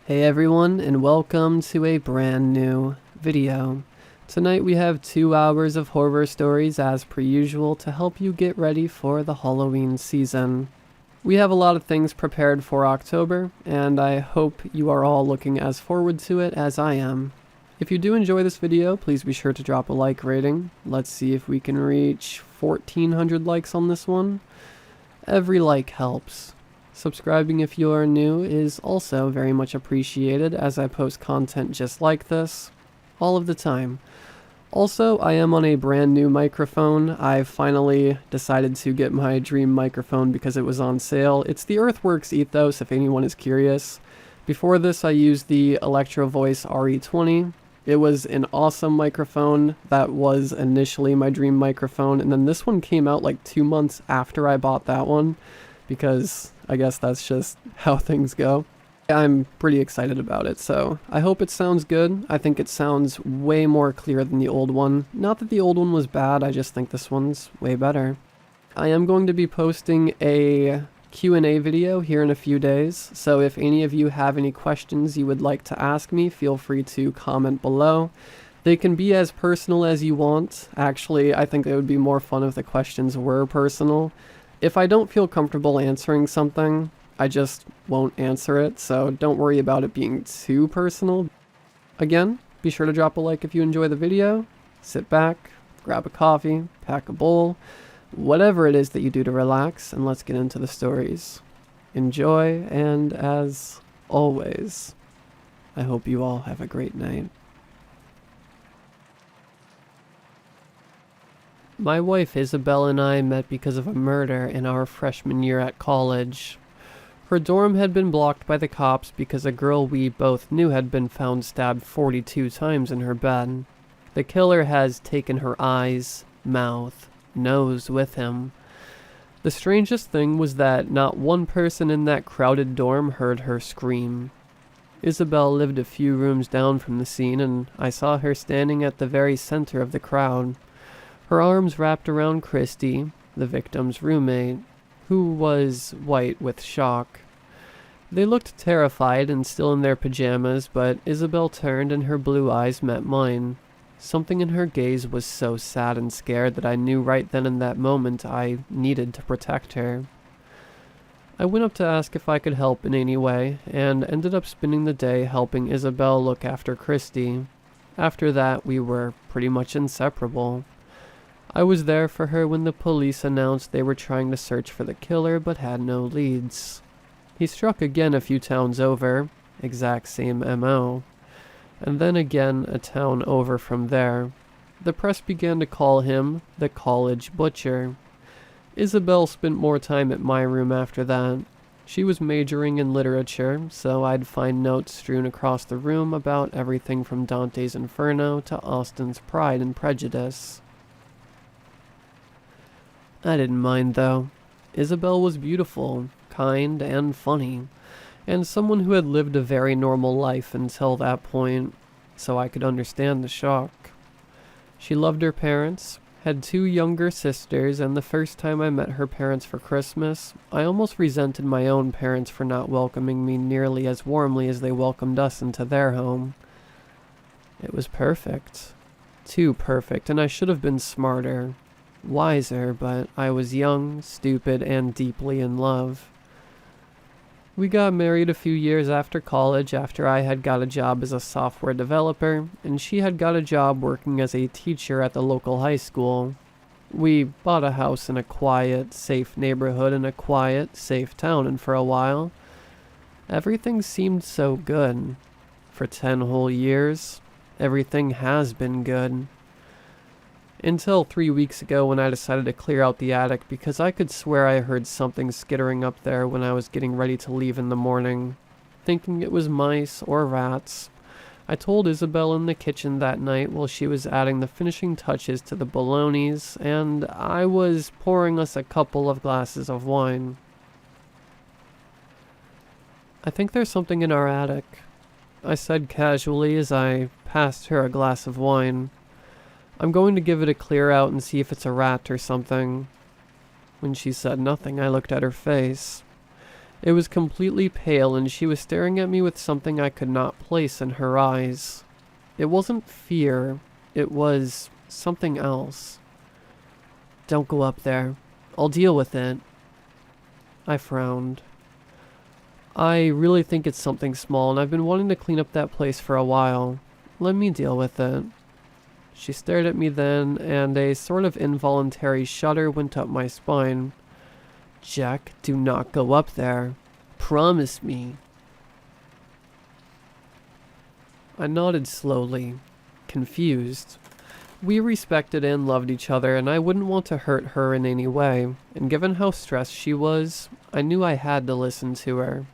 Hey everyone, and welcome to a brand new video. Tonight we have 2 hours of horror stories as per usual to help you get ready for the Halloween season. We have a lot of things prepared for October, and I hope you are all looking as forward to it as I am. If you do enjoy this video, please be sure to drop a like rating. Let's see if we can reach 1,400 likes on this one. Every like helps. Subscribing if you are new is also very much appreciated, as I post content just like this all of the time. Also, I am on a brand new microphone. I finally decided to get my dream microphone because it was on sale. It's the Earthworks Ethos, if anyone is curious. Before this, I used the Electro Voice RE20. It was an awesome microphone. That was initially my dream microphone, and then this one came out like 2 months after I bought that one, because I guess that's just how things go. I'm pretty excited about it, so I hope it sounds good. I think it sounds way more clear than the old one. Not that the old one was bad, I just think this one's way better. I am going to be posting a Q&A video here in a few days, so if any of you have any questions you would like to ask me, feel free to comment below. They can be as personal as you want. Actually, I think it would be more fun if the questions were personal. If I don't feel comfortable answering something, I just won't answer it, so don't worry about it being too personal. Again, be sure to drop a like if you enjoy the video, sit back, grab a coffee, pack a bowl, whatever it is that you do to relax, and let's get into the stories. Enjoy, and as always, I hope you all have a great night. My wife Isabel and I met because of a murder in our freshman year at college. Her dorm had been blocked by the cops because a girl we both knew had been found stabbed 42 times in her bed. The killer has taken her eyes, mouth, nose with him. The strangest thing was that not one person in that crowded dorm heard her scream. Isabel lived a few rooms down from the scene, and I saw her standing at the very center of the crowd. Her arms wrapped around Christy, the victim's roommate, who was white with shock. They looked terrified and still in their pajamas, but Isabel turned and her blue eyes met mine. Something in her gaze was so sad and scared that I knew right then in that moment I needed to protect her. I went up to ask if I could help in any way, and ended up spending the day helping Isabel look after Christy. After that, we were pretty much inseparable. I was there for her when the police announced they were trying to search for the killer but had no leads. He struck again a few towns over, exact same MO, and then again a town over from there. The press began to call him the college butcher. Isabel spent more time at my room after that. She was majoring in literature, so I'd find notes strewn across the room about everything from Dante's Inferno to Austen's Pride and Prejudice. I didn't mind, though. Isabel was beautiful, kind, and funny, and someone who had lived a very normal life until that point, so I could understand the shock. She loved her parents, had 2 younger sisters, and the first time I met her parents for Christmas, I almost resented my own parents for not welcoming me nearly as warmly as they welcomed us into their home. It was perfect. Too perfect, and I should have been smarter. Wiser, but I was young, stupid, and deeply in love. We got married a few years after college, after I had got a job as a software developer, and she had got a job working as a teacher at the local high school. We bought a house in a quiet, safe neighborhood in a quiet, safe town, and for a while, everything seemed so good. For 10 whole years, everything has been good. Until 3 weeks ago when I decided to clear out the attic because I could swear I heard something skittering up there when I was getting ready to leave in the morning. Thinking it was mice or rats, I told Isabel in the kitchen that night while she was adding the finishing touches to the bolognese, and I was pouring us a couple of glasses of wine. I think there's something in our attic, I said casually as I passed her a glass of wine. I'm going to give it a clear out and see if it's a rat or something. When she said nothing, I looked at her face. It was completely pale, and she was staring at me with something I could not place in her eyes. It wasn't fear, it was something else. "Don't go up there. I'll deal with it." I frowned. "I really think it's something small, and I've been wanting to clean up that place for a while. Let me deal with it." She stared at me then, and a sort of involuntary shudder went up my spine. "Jack, do not go up there. Promise me." I nodded slowly, confused. We respected and loved each other, and I wouldn't want to hurt her in any way, and given how stressed she was, I knew I had to listen to her.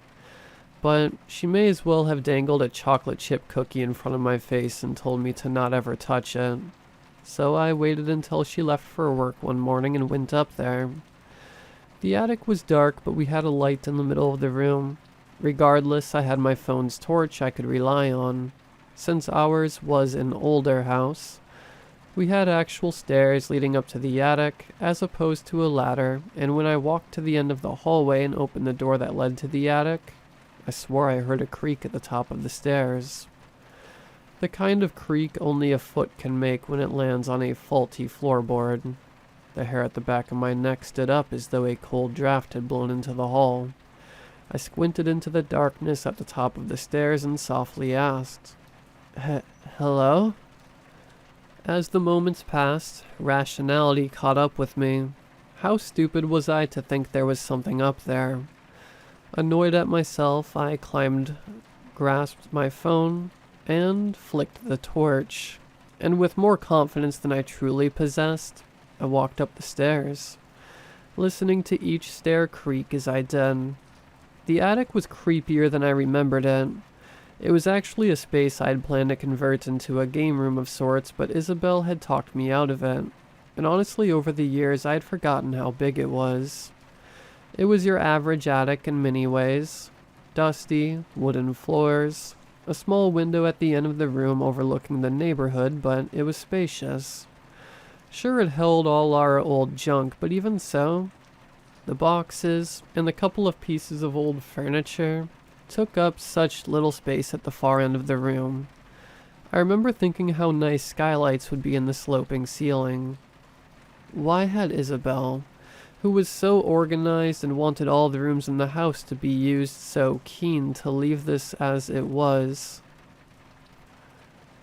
But she may as well have dangled a chocolate chip cookie in front of my face and told me to not ever touch it. So I waited until she left for work one morning and went up there. The attic was dark, but we had a light in the middle of the room. Regardless, I had my phone's torch I could rely on. Since ours was an older house, we had actual stairs leading up to the attic, as opposed to a ladder, and when I walked to the end of the hallway and opened the door that led to the attic, I swore I heard a creak at the top of the stairs. The kind of creak only a foot can make when it lands on a faulty floorboard. The hair at the back of my neck stood up as though a cold draft had blown into the hall. I squinted into the darkness at the top of the stairs and softly asked, "Hello?" As the moments passed, rationality caught up with me. How stupid was I to think there was something up there? Annoyed at myself, I grasped my phone, and flicked the torch. And with more confidence than I truly possessed, I walked up the stairs, listening to each stair creak as I did. The attic was creepier than I remembered it. It was actually a space I'd planned to convert into a game room of sorts, but Isabel had talked me out of it. And honestly, over the years, I'd forgotten how big it was. It was your average attic in many ways. Dusty, wooden floors, a small window at the end of the room overlooking the neighborhood, but it was spacious. Sure, it held all our old junk, but even so, the boxes and the couple of pieces of old furniture took up such little space at the far end of the room. I remember thinking how nice skylights would be in the sloping ceiling. Why had Isabel, who was so organized and wanted all the rooms in the house to be used, so keen to leave this as it was?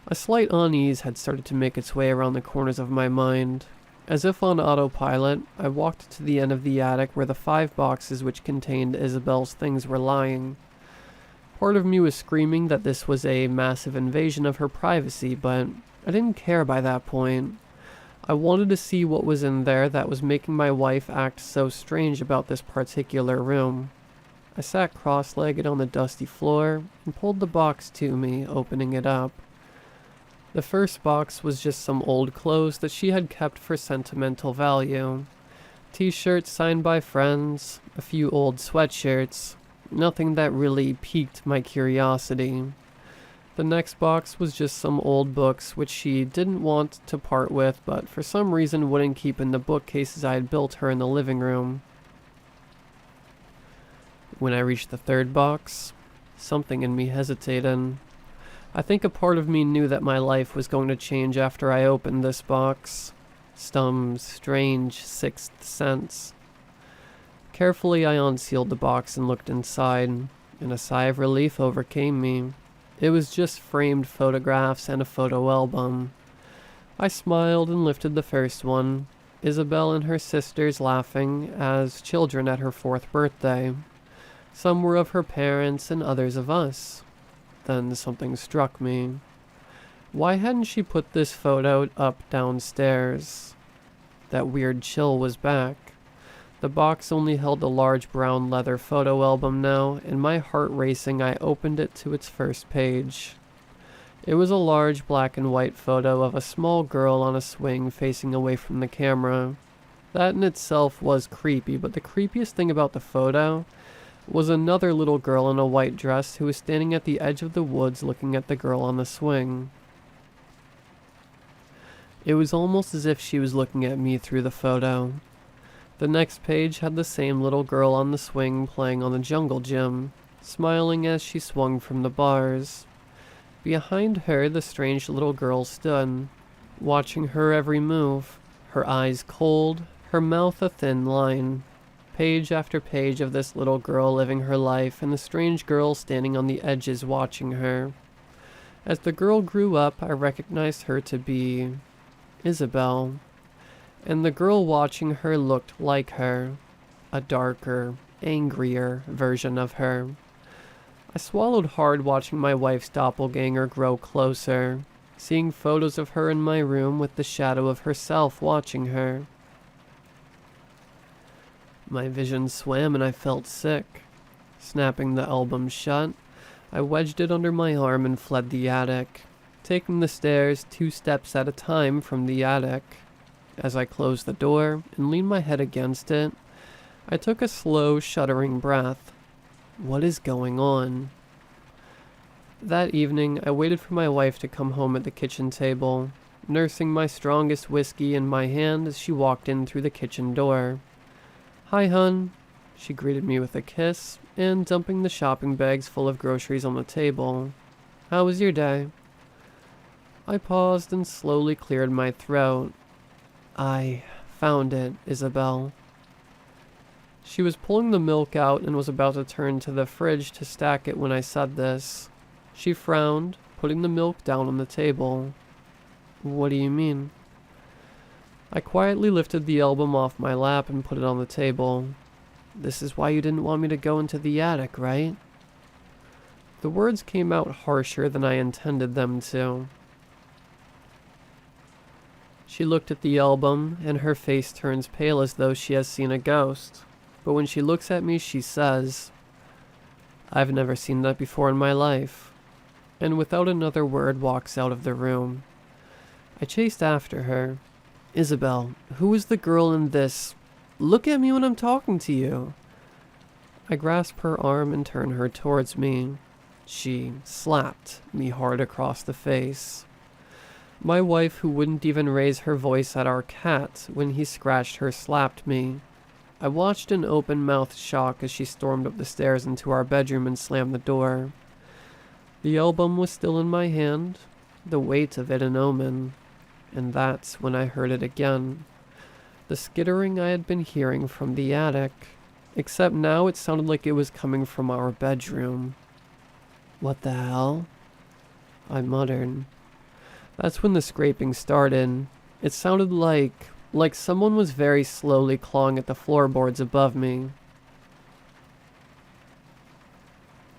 A slight unease had started to make its way around the corners of my mind. As if on autopilot, I walked to the end of the attic where the 5 boxes which contained Isabel's things were lying. Part of me was screaming that this was a massive invasion of her privacy, but I didn't care by that point. I wanted to see what was in there that was making my wife act so strange about this particular room. I sat cross-legged on the dusty floor and pulled the box to me, opening it up. The first box was just some old clothes that she had kept for sentimental value. T-shirts signed by friends, a few old sweatshirts, nothing that really piqued my curiosity. The next box was just some old books which she didn't want to part with, but for some reason wouldn't keep in the bookcases I had built her in the living room. When I reached the third box, something in me hesitated. I think a part of me knew that my life was going to change after I opened this box. Some strange sixth sense. Carefully I unsealed the box and looked inside, and a sigh of relief overcame me. It was just framed photographs and a photo album. I smiled and lifted the first one, Isabel and her sisters laughing as children at her 4th birthday. Some were of her parents and others of us. Then something struck me. Why hadn't she put this photo up downstairs? That weird chill was back. The box only held a large brown leather photo album now, and my heart racing, I opened it to its first page. It was a large black and white photo of a small girl on a swing facing away from the camera. That in itself was creepy, but the creepiest thing about the photo was another little girl in a white dress who was standing at the edge of the woods looking at the girl on the swing. It was almost as if she was looking at me through the photo. The next page had the same little girl on the swing playing on the jungle gym, smiling as she swung from the bars. Behind her, the strange little girl stood, watching her every move, her eyes cold, her mouth a thin line. Page after page of this little girl living her life and the strange girl standing on the edges watching her. As the girl grew up, I recognized her to be Isabel, and the girl watching her looked like her, a darker, angrier version of her. I swallowed hard watching my wife's doppelganger grow closer, seeing photos of her in my room with the shadow of herself watching her. My vision swam and I felt sick. Snapping the album shut, I wedged it under my arm and fled the attic, taking the stairs 2 steps at a time from the attic. As I closed the door and leaned my head against it, I took a slow, shuddering breath. What is going on? That evening, I waited for my wife to come home at the kitchen table, nursing my strongest whiskey in my hand as she walked in through the kitchen door. "Hi, hun," she greeted me with a kiss, and dumping the shopping bags full of groceries on the table. "How was your day?" I paused and slowly cleared my throat. "I found it, Isabel." She was pulling the milk out and was about to turn to the fridge to stack it when I said this. She frowned, putting the milk down on the table. "What do you mean?" I quietly lifted the album off my lap and put it on the table. "This is why you didn't want me to go into the attic, right?" The words came out harsher than I intended them to. She looked at the album, and her face turns pale as though she has seen a ghost. But when she looks at me, she says, "I've never seen that before in my life," and without another word walks out of the room. I chased after her. "Isabel, who is the girl in this? Look at me when I'm talking to you." I grasped her arm and turned her towards me. She slapped me hard across the face. My wife, who wouldn't even raise her voice at our cat when he scratched her, slapped me. I watched in open-mouthed shock as she stormed up the stairs into our bedroom and slammed the door. The album was still in my hand, the weight of it an omen, and that's when I heard it again. The skittering I had been hearing from the attic, except now it sounded like it was coming from our bedroom. "What the hell?" I muttered. That's when the scraping started. It sounded like someone was very slowly clawing at the floorboards above me.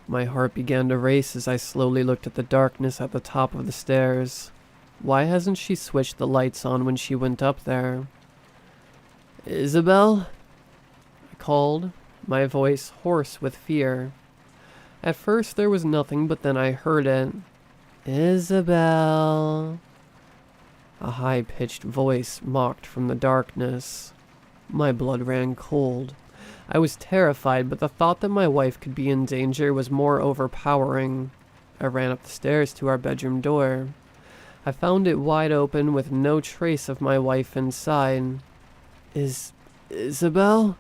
My heart began to race as I slowly looked at the darkness at the top of the stairs. Why hasn't she switched the lights on when she went up there? "Isabel?" I called, my voice hoarse with fear. At first there was nothing, but then I heard it. "Isabel." A high-pitched voice mocked from the darkness. My blood ran cold. I was terrified, but the thought that my wife could be in danger was more overpowering. I ran up the stairs to our bedroom door. I found it wide open with no trace of my wife inside. Isabel?"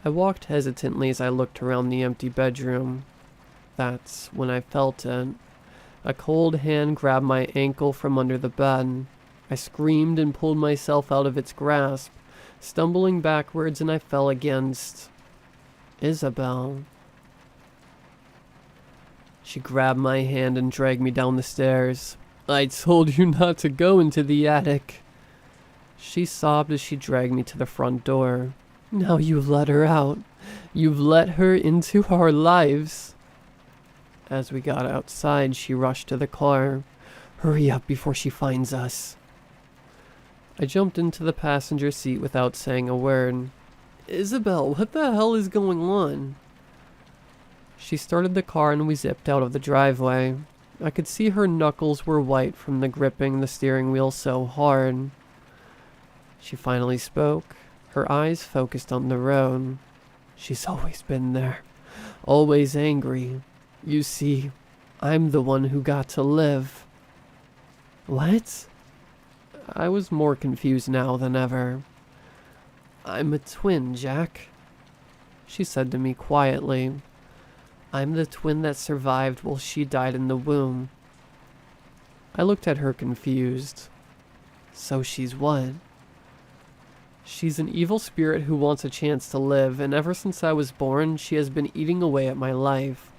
I walked hesitantly as I looked around the empty bedroom. That's when I felt it. A cold hand grabbed my ankle from under the bed. I screamed and pulled myself out of its grasp, stumbling backwards, and I fell against Isabel. She grabbed my hand and dragged me down the stairs. "I told you not to go into the attic." She sobbed as she dragged me to the front door. "Now you've let her out. You've let her into our lives." As we got outside, she rushed to the car. "Hurry up before she finds us." I jumped into the passenger seat without saying a word. "Isabel, what the hell is going on?" She started the car and we zipped out of the driveway. I could see her knuckles were white from the gripping the steering wheel so hard. She finally spoke, her eyes focused on the road. "She's always been there, always angry. You see, I'm the one who got to live." "What?" I was more confused now than ever. I'm a twin, Jack, she said to me quietly. I'm the twin that survived while she died in the womb. I looked at her confused. So she's what? She's an evil spirit who wants a chance to live, and ever since I was born, she has been eating away at my life.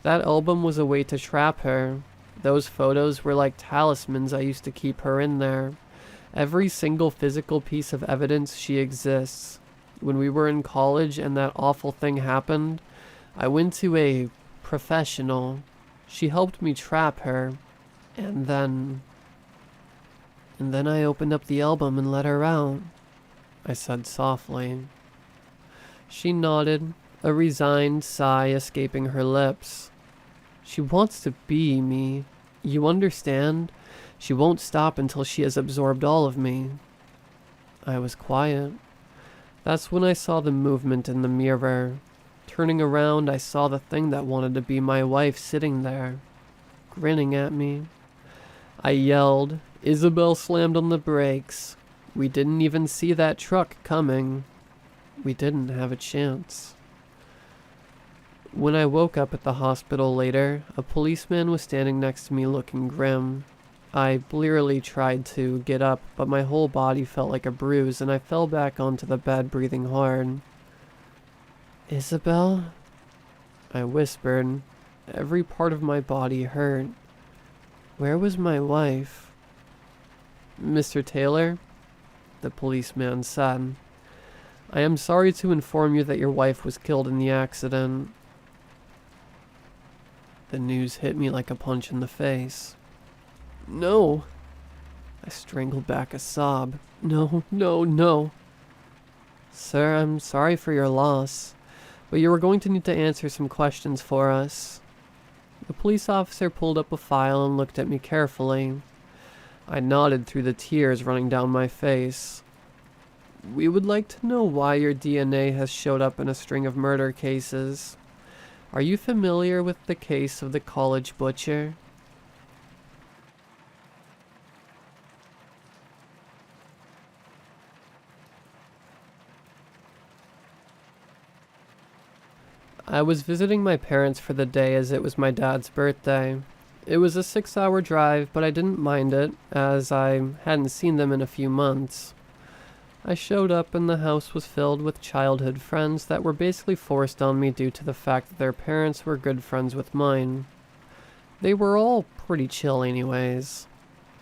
That album was a way to trap her. Those photos were like talismans I used to keep her in there. Every single physical piece of evidence she exists. When we were in college and that awful thing happened, I went to a professional. She helped me trap her. And then I opened up the album and let her out, I said softly. She nodded, a resigned sigh escaping her lips. She wants to be me. You understand? She won't stop until she has absorbed all of me. I was quiet. That's when I saw the movement in the mirror. Turning around, I saw the thing that wanted to be my wife sitting there, grinning at me. I yelled. Isabel slammed on the brakes. We didn't even see that truck coming. We didn't have a chance. When I woke up at the hospital later, a policeman was standing next to me looking grim. I blearily tried to get up, but my whole body felt like a bruise and I fell back onto the bed breathing hard. Isabel? I whispered. Every part of my body hurt. Where was my wife? Mr. Taylor? The policeman said. I am sorry to inform you that your wife was killed in the accident. The news hit me like a punch in the face. No. I strangled back a sob. No, no, no. Sir, I'm sorry for your loss, but you are going to need to answer some questions for us. The police officer pulled up a file and looked at me carefully. I nodded through the tears running down my face. We would like to know why your DNA has showed up in a string of murder cases. Are you familiar with the case of the college butcher? I was visiting my parents for the day as it was my dad's birthday. It was a 6-hour drive, but I didn't mind it, as I hadn't seen them in a few months. I showed up and the house was filled with childhood friends that were basically forced on me due to the fact that their parents were good friends with mine. They were all pretty chill anyways,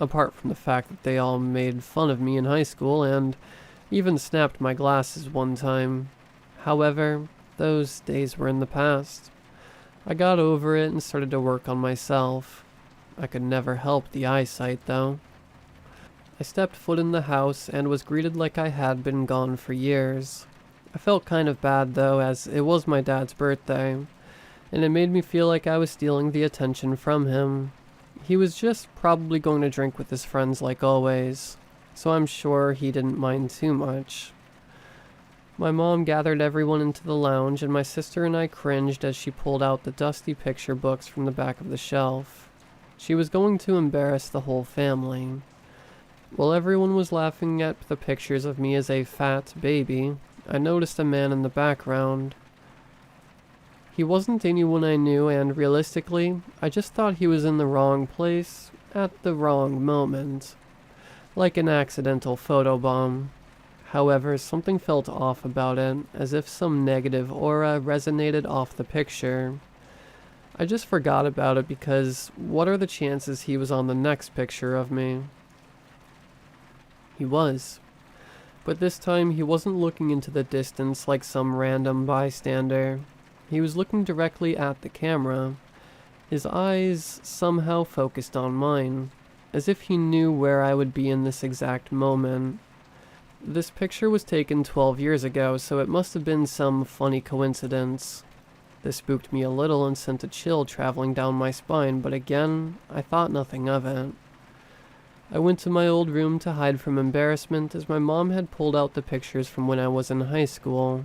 apart from the fact that they all made fun of me in high school and even snapped my glasses one time. However, those days were in the past. I got over it and started to work on myself. I could never help the eyesight, though. I stepped foot in the house and was greeted like I had been gone for years. I felt kind of bad, though, as it was my dad's birthday, and it made me feel like I was stealing the attention from him. He was just probably going to drink with his friends like always, so I'm sure he didn't mind too much. My mom gathered everyone into the lounge, and my sister and I cringed as she pulled out the dusty picture books from the back of the shelf. She was going to embarrass the whole family. While everyone was laughing at the pictures of me as a fat baby, I noticed a man in the background. He wasn't anyone I knew, and realistically, I just thought he was in the wrong place at the wrong moment. Like an accidental photobomb. However, something felt off about it, as if some negative aura resonated off the picture. I just forgot about it because what are the chances he was on the next picture of me? He was. But this time he wasn't looking into the distance like some random bystander. He was looking directly at the camera. His eyes somehow focused on mine, as if he knew where I would be in this exact moment. This picture was taken 12 years ago, so it must have been some funny coincidence. This spooked me a little and sent a chill traveling down my spine, but again, I thought nothing of it. I went to my old room to hide from embarrassment as my mom had pulled out the pictures from when I was in high school,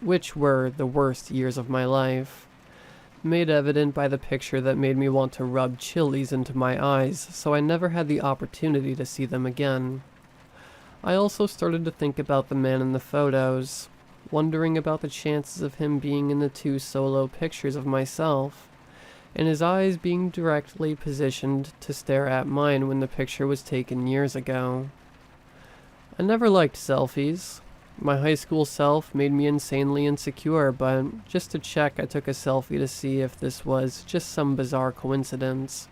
which were the worst years of my life, made evident by the picture that made me want to rub chilies into my eyes, so I never had the opportunity to see them again. I also started to think about the man in the photos, wondering about the chances of him being in the 2 solo pictures of myself, and his eyes being directly positioned to stare at mine when the picture was taken years ago. I never liked selfies. My high school self made me insanely insecure, but just to check, I took a selfie to see if this was just some bizarre coincidence.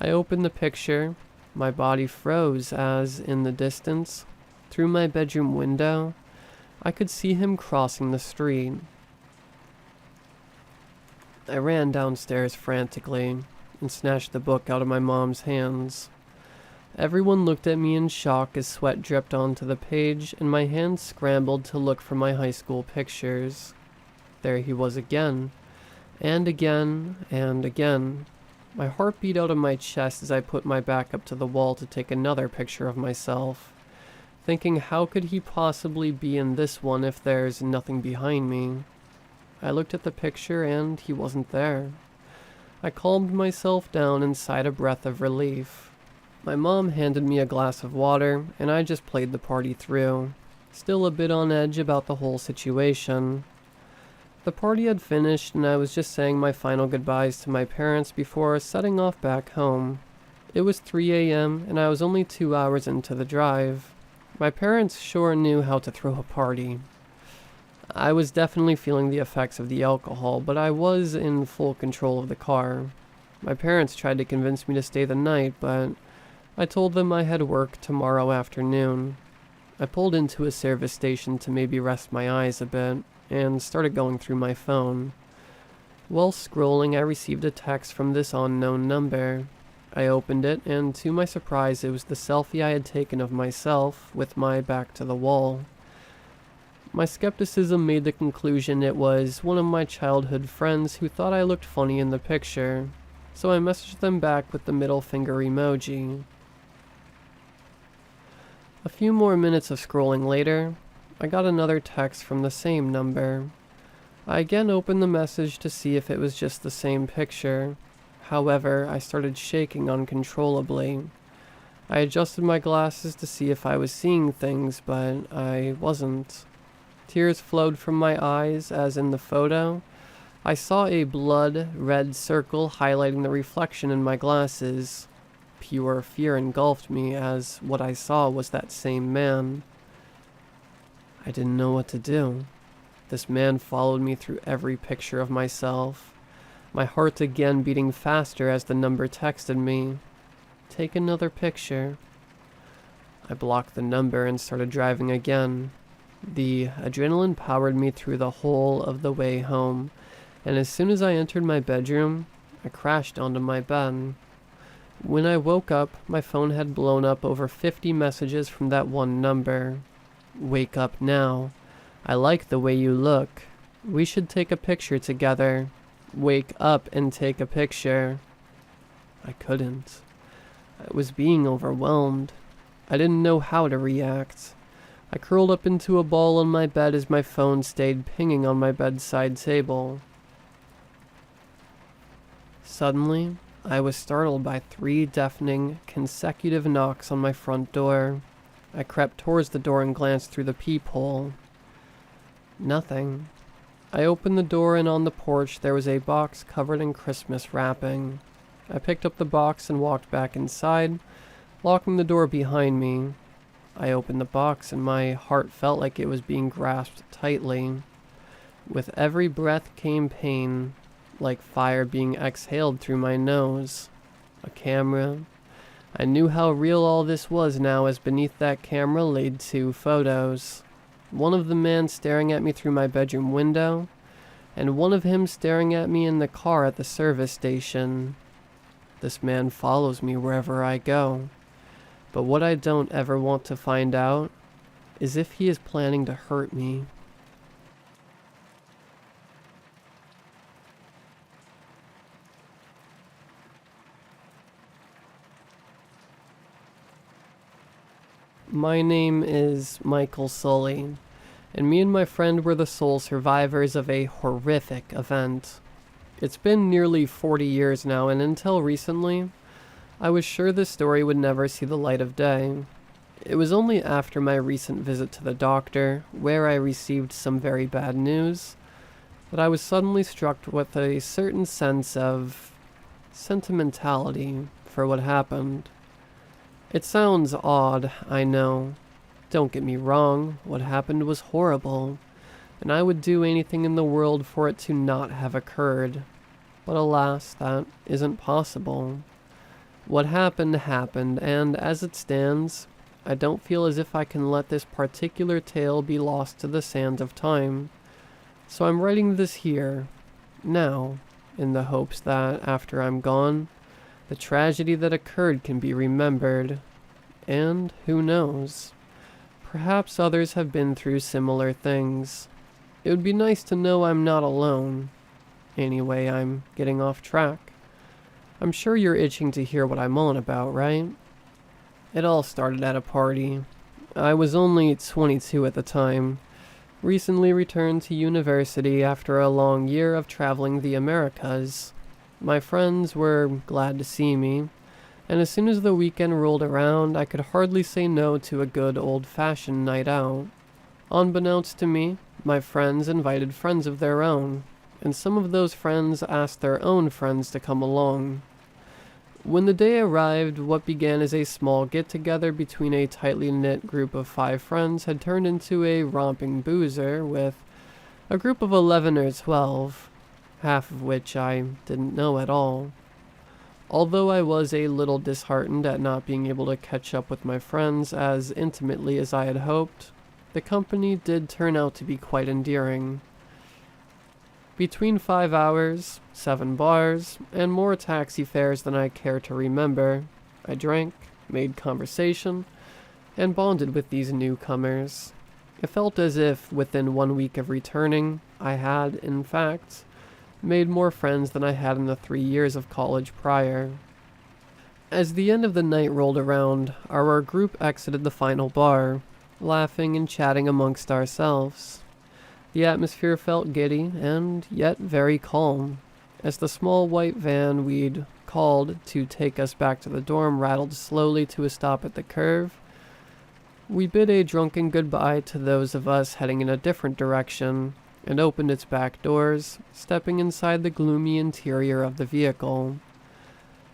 I opened the picture. My body froze as, in the distance, through my bedroom window, I could see him crossing the street. I ran downstairs frantically and snatched the book out of my mom's hands. Everyone looked at me in shock as sweat dripped onto the page and my hands scrambled to look for my high school pictures. There he was again, and again, and again. My heart beat out of my chest as I put my back up to the wall to take another picture of myself, thinking how could he possibly be in this one if there's nothing behind me. I looked at the picture and he wasn't there. I calmed myself down and sighed a breath of relief. My mom handed me a glass of water and I just played the party through, still a bit on edge about the whole situation. The party had finished and I was just saying my final goodbyes to my parents before setting off back home. It was 3 a.m. and I was only 2 hours into the drive. My parents sure knew how to throw a party. I was definitely feeling the effects of the alcohol, but I was in full control of the car. My parents tried to convince me to stay the night, but I told them I had work tomorrow afternoon. I pulled into a service station to maybe rest my eyes a bit, and started going through my phone. While scrolling, I received a text from this unknown number. I opened it, and to my surprise, it was the selfie I had taken of myself, with my back to the wall. My skepticism made the conclusion it was one of my childhood friends who thought I looked funny in the picture, so I messaged them back with the middle finger emoji. A few more minutes of scrolling later, I got another text from the same number. I again opened the message to see if it was just the same picture. However, I started shaking uncontrollably. I adjusted my glasses to see if I was seeing things, but I wasn't. Tears flowed from my eyes as in the photo, I saw a blood-red circle highlighting the reflection in my glasses. Pure fear engulfed me as what I saw was that same man. I didn't know what to do. This man followed me through every picture of myself, my heart again beating faster as the number texted me. Take another picture. I blocked the number and started driving again. The adrenaline powered me through the whole of the way home, and as soon as I entered my bedroom, I crashed onto my bed. When I woke up, my phone had blown up over 50 messages from that one number. Wake up now. I like the way you look. We should take a picture together. Wake up and take a picture. I couldn't. I was being overwhelmed. I didn't know how to react. I curled up into a ball on my bed as my phone stayed pinging on my bedside table. Suddenly, I was startled by 3 deafening, consecutive knocks on my front door. I crept towards the door and glanced through the peephole. Nothing. I opened the door and on the porch there was a box covered in Christmas wrapping. I picked up the box and walked back inside, locking the door behind me. I opened the box and my heart felt like it was being grasped tightly. With every breath came pain, like fire being exhaled through my nose. A camera. I knew how real all this was now as beneath that camera laid 2 photos. One of the man staring at me through my bedroom window, and one of him staring at me in the car at the service station. This man follows me wherever I go. But what I don't ever want to find out is if he is planning to hurt me. My name is Michael Sully, and me and my friend were the sole survivors of a horrific event. It's been nearly 40 years now, and until recently, I was sure this story would never see the light of day. It was only after my recent visit to the doctor, where I received some very bad news, that I was suddenly struck with a certain sense of sentimentality for what happened. It sounds odd, I know. Don't get me wrong, what happened was horrible, and I would do anything in the world for it to not have occurred. But alas, that isn't possible. What happened happened, and as it stands, I don't feel as if I can let this particular tale be lost to the sands of time. So I'm writing this here, now, in the hopes that after I'm gone, the tragedy that occurred can be remembered. And who knows? Perhaps others have been through similar things. It would be nice to know I'm not alone. Anyway, I'm getting off track. I'm sure you're itching to hear what I'm on about, right? It all started at a party. I was only 22 at the time, recently returned to university after a long year of traveling the Americas. My friends were glad to see me, and as soon as the weekend rolled around, I could hardly say no to a good old-fashioned night out. Unbeknownst to me, my friends invited friends of their own, and some of those friends asked their own friends to come along. When the day arrived, what began as a small get-together between a tightly knit group of 5 friends had turned into a romping boozer with a group of 11 or 12, half of which I didn't know at all. Although I was a little disheartened at not being able to catch up with my friends as intimately as I had hoped, the company did turn out to be quite endearing. Between 5 hours, 7 bars, and more taxi fares than I care to remember, I drank, made conversation, and bonded with these newcomers. It felt as if, within 1 week of returning, I had, in fact, made more friends than I had in the 3 years of college prior. As the end of the night rolled around, our group exited the final bar, laughing and chatting amongst ourselves. The atmosphere felt giddy and yet very calm, as the small white van we'd called to take us back to the dorm rattled slowly to a stop at the curve. We bid a drunken goodbye to those of us heading in a different direction, and opened its back doors, stepping inside the gloomy interior of the vehicle.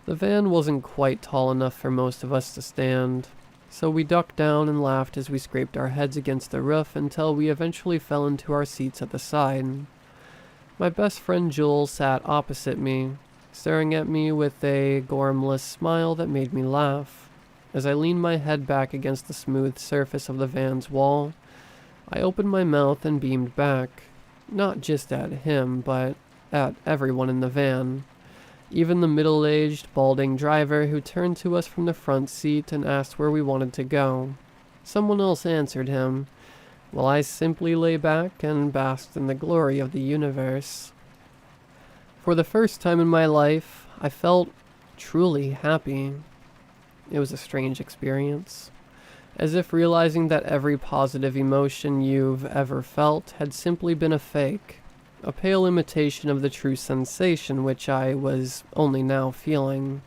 The van wasn't quite tall enough for most of us to stand, so we ducked down and laughed as we scraped our heads against the roof until we eventually fell into our seats at the side. My best friend Joel sat opposite me, staring at me with a gormless smile that made me laugh. As I leaned my head back against the smooth surface of the van's wall, I opened my mouth and beamed back, not just at him, but at everyone in the van. Even the middle-aged, balding driver who turned to us from the front seat and asked where we wanted to go. Someone else answered him, while I simply lay back and basked in the glory of the universe. For the first time in my life, I felt truly happy. It was a strange experience, as if realizing that every positive emotion you've ever felt had simply been a fake. A pale imitation of the true sensation which I was only now feeling.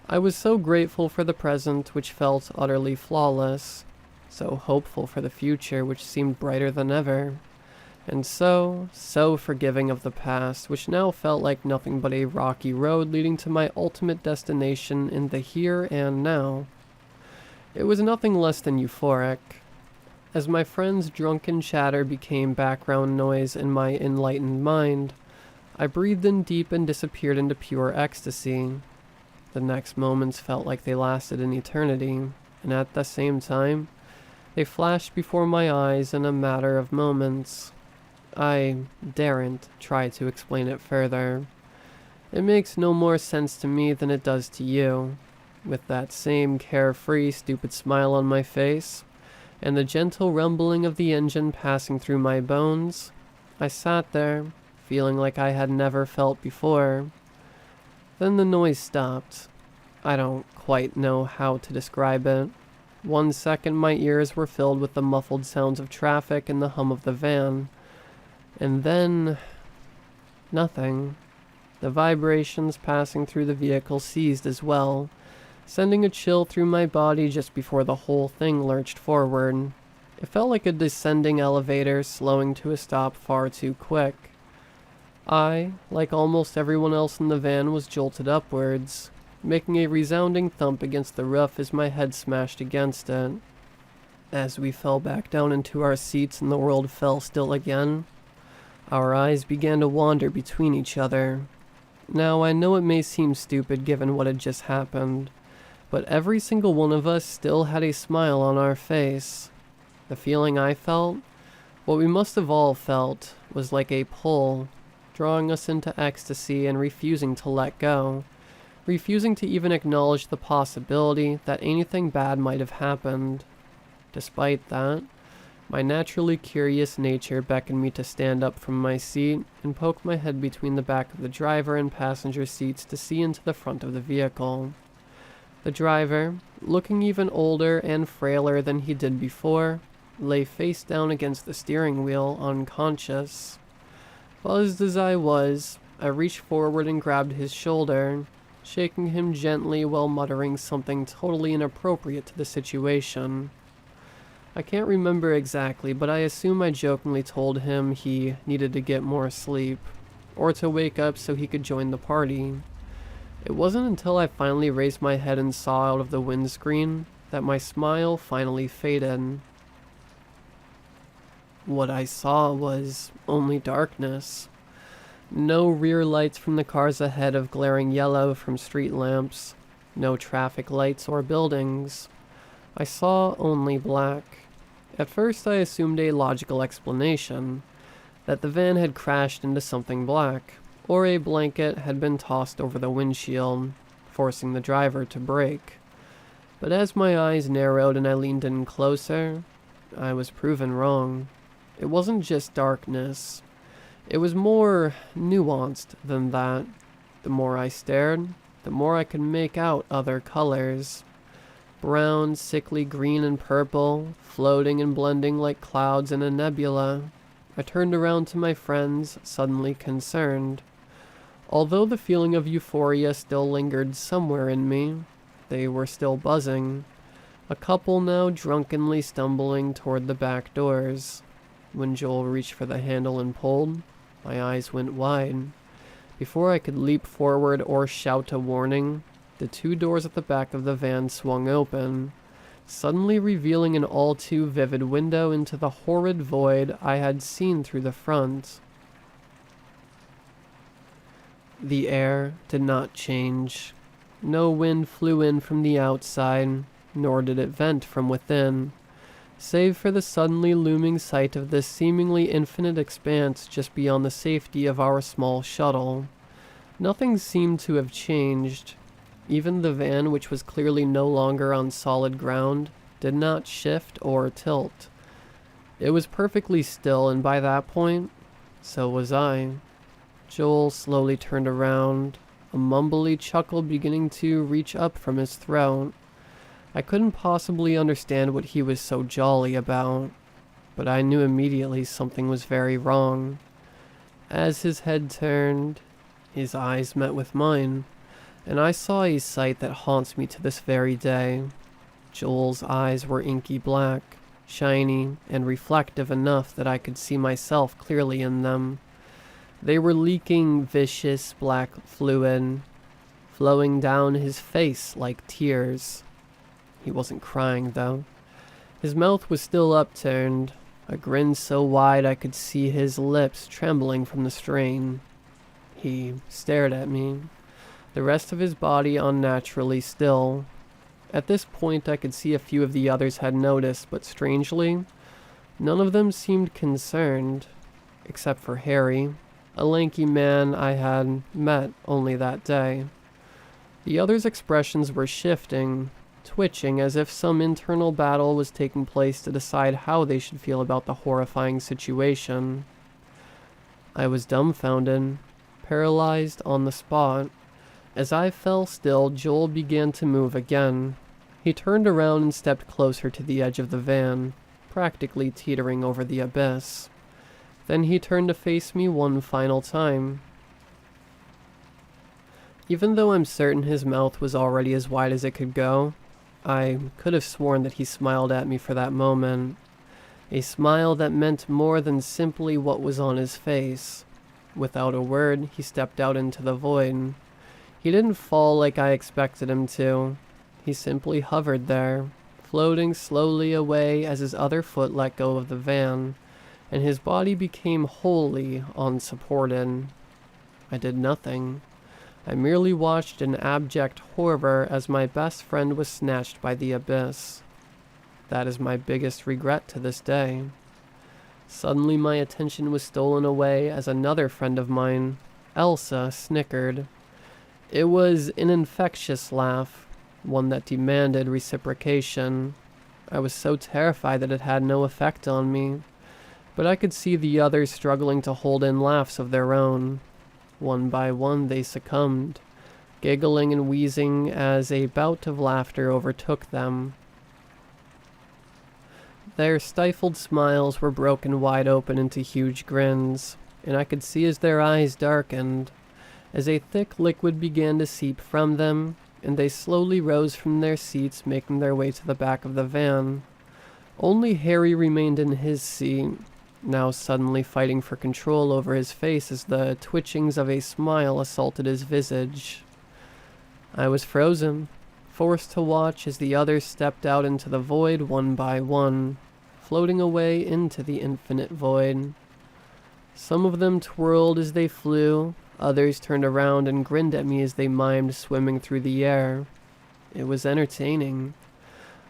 I was so grateful for the present which felt utterly flawless, so hopeful for the future which seemed brighter than ever, and so forgiving of the past which now felt like nothing but a rocky road leading to my ultimate destination in the here and now. It was nothing less than euphoric. As my friend's drunken chatter became background noise in my enlightened mind, I breathed in deep and disappeared into pure ecstasy. The next moments felt like they lasted an eternity, and at the same time, they flashed before my eyes in a matter of moments. I daren't try to explain it further. It makes no more sense to me than it does to you. With that same carefree, stupid smile on my face, and the gentle rumbling of the engine passing through my bones, I sat there, feeling like I had never felt before. Then the noise stopped. I don't quite know how to describe it. 1 second my ears were filled with the muffled sounds of traffic and the hum of the van. And then nothing. The vibrations passing through the vehicle ceased as well, sending a chill through my body just before the whole thing lurched forward. It felt like a descending elevator slowing to a stop far too quick. I, like almost everyone else in the van, was jolted upwards, making a resounding thump against the roof as my head smashed against it. As we fell back down into our seats and the world fell still again, our eyes began to wander between each other. Now, I know it may seem stupid given what had just happened, but every single one of us still had a smile on our face. The feeling I felt, what we must have all felt, was like a pull, drawing us into ecstasy and refusing to let go, refusing to even acknowledge the possibility that anything bad might have happened. Despite that, my naturally curious nature beckoned me to stand up from my seat and poke my head between the back of the driver and passenger seats to see into the front of the vehicle. The driver, looking even older and frailer than he did before, lay face down against the steering wheel, unconscious. Buzzed as I was, I reached forward and grabbed his shoulder, shaking him gently while muttering something totally inappropriate to the situation. I can't remember exactly, but I assume I jokingly told him he needed to get more sleep, or to wake up so he could join the party. It wasn't until I finally raised my head and saw out of the windscreen that my smile finally faded. What I saw was only darkness. No rear lights from the cars ahead of glaring yellow from street lamps. No traffic lights or buildings. I saw only black. At first I assumed a logical explanation, that the van had crashed into something black, or a blanket had been tossed over the windshield, forcing the driver to brake. But as my eyes narrowed and I leaned in closer, I was proven wrong. It wasn't just darkness. It was more nuanced than that. The more I stared, the more I could make out other colors. Brown, sickly green and purple, floating and blending like clouds in a nebula. I turned around to my friends, suddenly concerned. Although the feeling of euphoria still lingered somewhere in me, they were still buzzing. A couple now drunkenly stumbling toward the back doors. When Joel reached for the handle and pulled, my eyes went wide. Before I could leap forward or shout a warning, the two doors at the back of the van swung open, suddenly revealing an all too vivid window into the horrid void I had seen through the front. The air did not change. No wind flew in from the outside, nor did it vent from within, save for the suddenly looming sight of this seemingly infinite expanse just beyond the safety of our small shuttle. Nothing seemed to have changed. Even the van, which was clearly no longer on solid ground, did not shift or tilt. It was perfectly still, and by that point, so was I. Joel slowly turned around, a mumbly chuckle beginning to reach up from his throat. I couldn't possibly understand what he was so jolly about, but I knew immediately something was very wrong. As his head turned, his eyes met with mine, and I saw a sight that haunts me to this very day. Joel's eyes were inky black, shiny, and reflective enough that I could see myself clearly in them. They were leaking vicious black fluid, flowing down his face like tears. He wasn't crying, though. His mouth was still upturned, a grin so wide I could see his lips trembling from the strain. He stared at me, the rest of his body unnaturally still. At this point I could see a few of the others had noticed, but strangely, none of them seemed concerned, except for Harry, a lanky man I had met only that day. The others' expressions were shifting, twitching as if some internal battle was taking place to decide how they should feel about the horrifying situation. I was dumbfounded, paralyzed on the spot. As I fell still, Joel began to move again. He turned around and stepped closer to the edge of the van, practically teetering over the abyss. Then he turned to face me one final time. Even though I'm certain his mouth was already as wide as it could go, I could have sworn that he smiled at me for that moment. A smile that meant more than simply what was on his face. Without a word, he stepped out into the void. He didn't fall like I expected him to. He simply hovered there, floating slowly away as his other foot let go of the van, and his body became wholly unsupported. I did nothing. I merely watched in abject horror as my best friend was snatched by the abyss. That is my biggest regret to this day. Suddenly my attention was stolen away as another friend of mine, Elsa, snickered. It was an infectious laugh, one that demanded reciprocation. I was so terrified that it had no effect on me, but I could see the others struggling to hold in laughs of their own. One by one they succumbed, giggling and wheezing as a bout of laughter overtook them. Their stifled smiles were broken wide open into huge grins, and I could see as their eyes darkened, as a thick liquid began to seep from them, and they slowly rose from their seats, making their way to the back of the van. Only Harry remained in his seat, now suddenly fighting for control over his face as the twitchings of a smile assaulted his visage. I was frozen, forced to watch as the others stepped out into the void one by one, floating away into the infinite void. Some of them twirled as they flew, others turned around and grinned at me as they mimed swimming through the air. It was entertaining.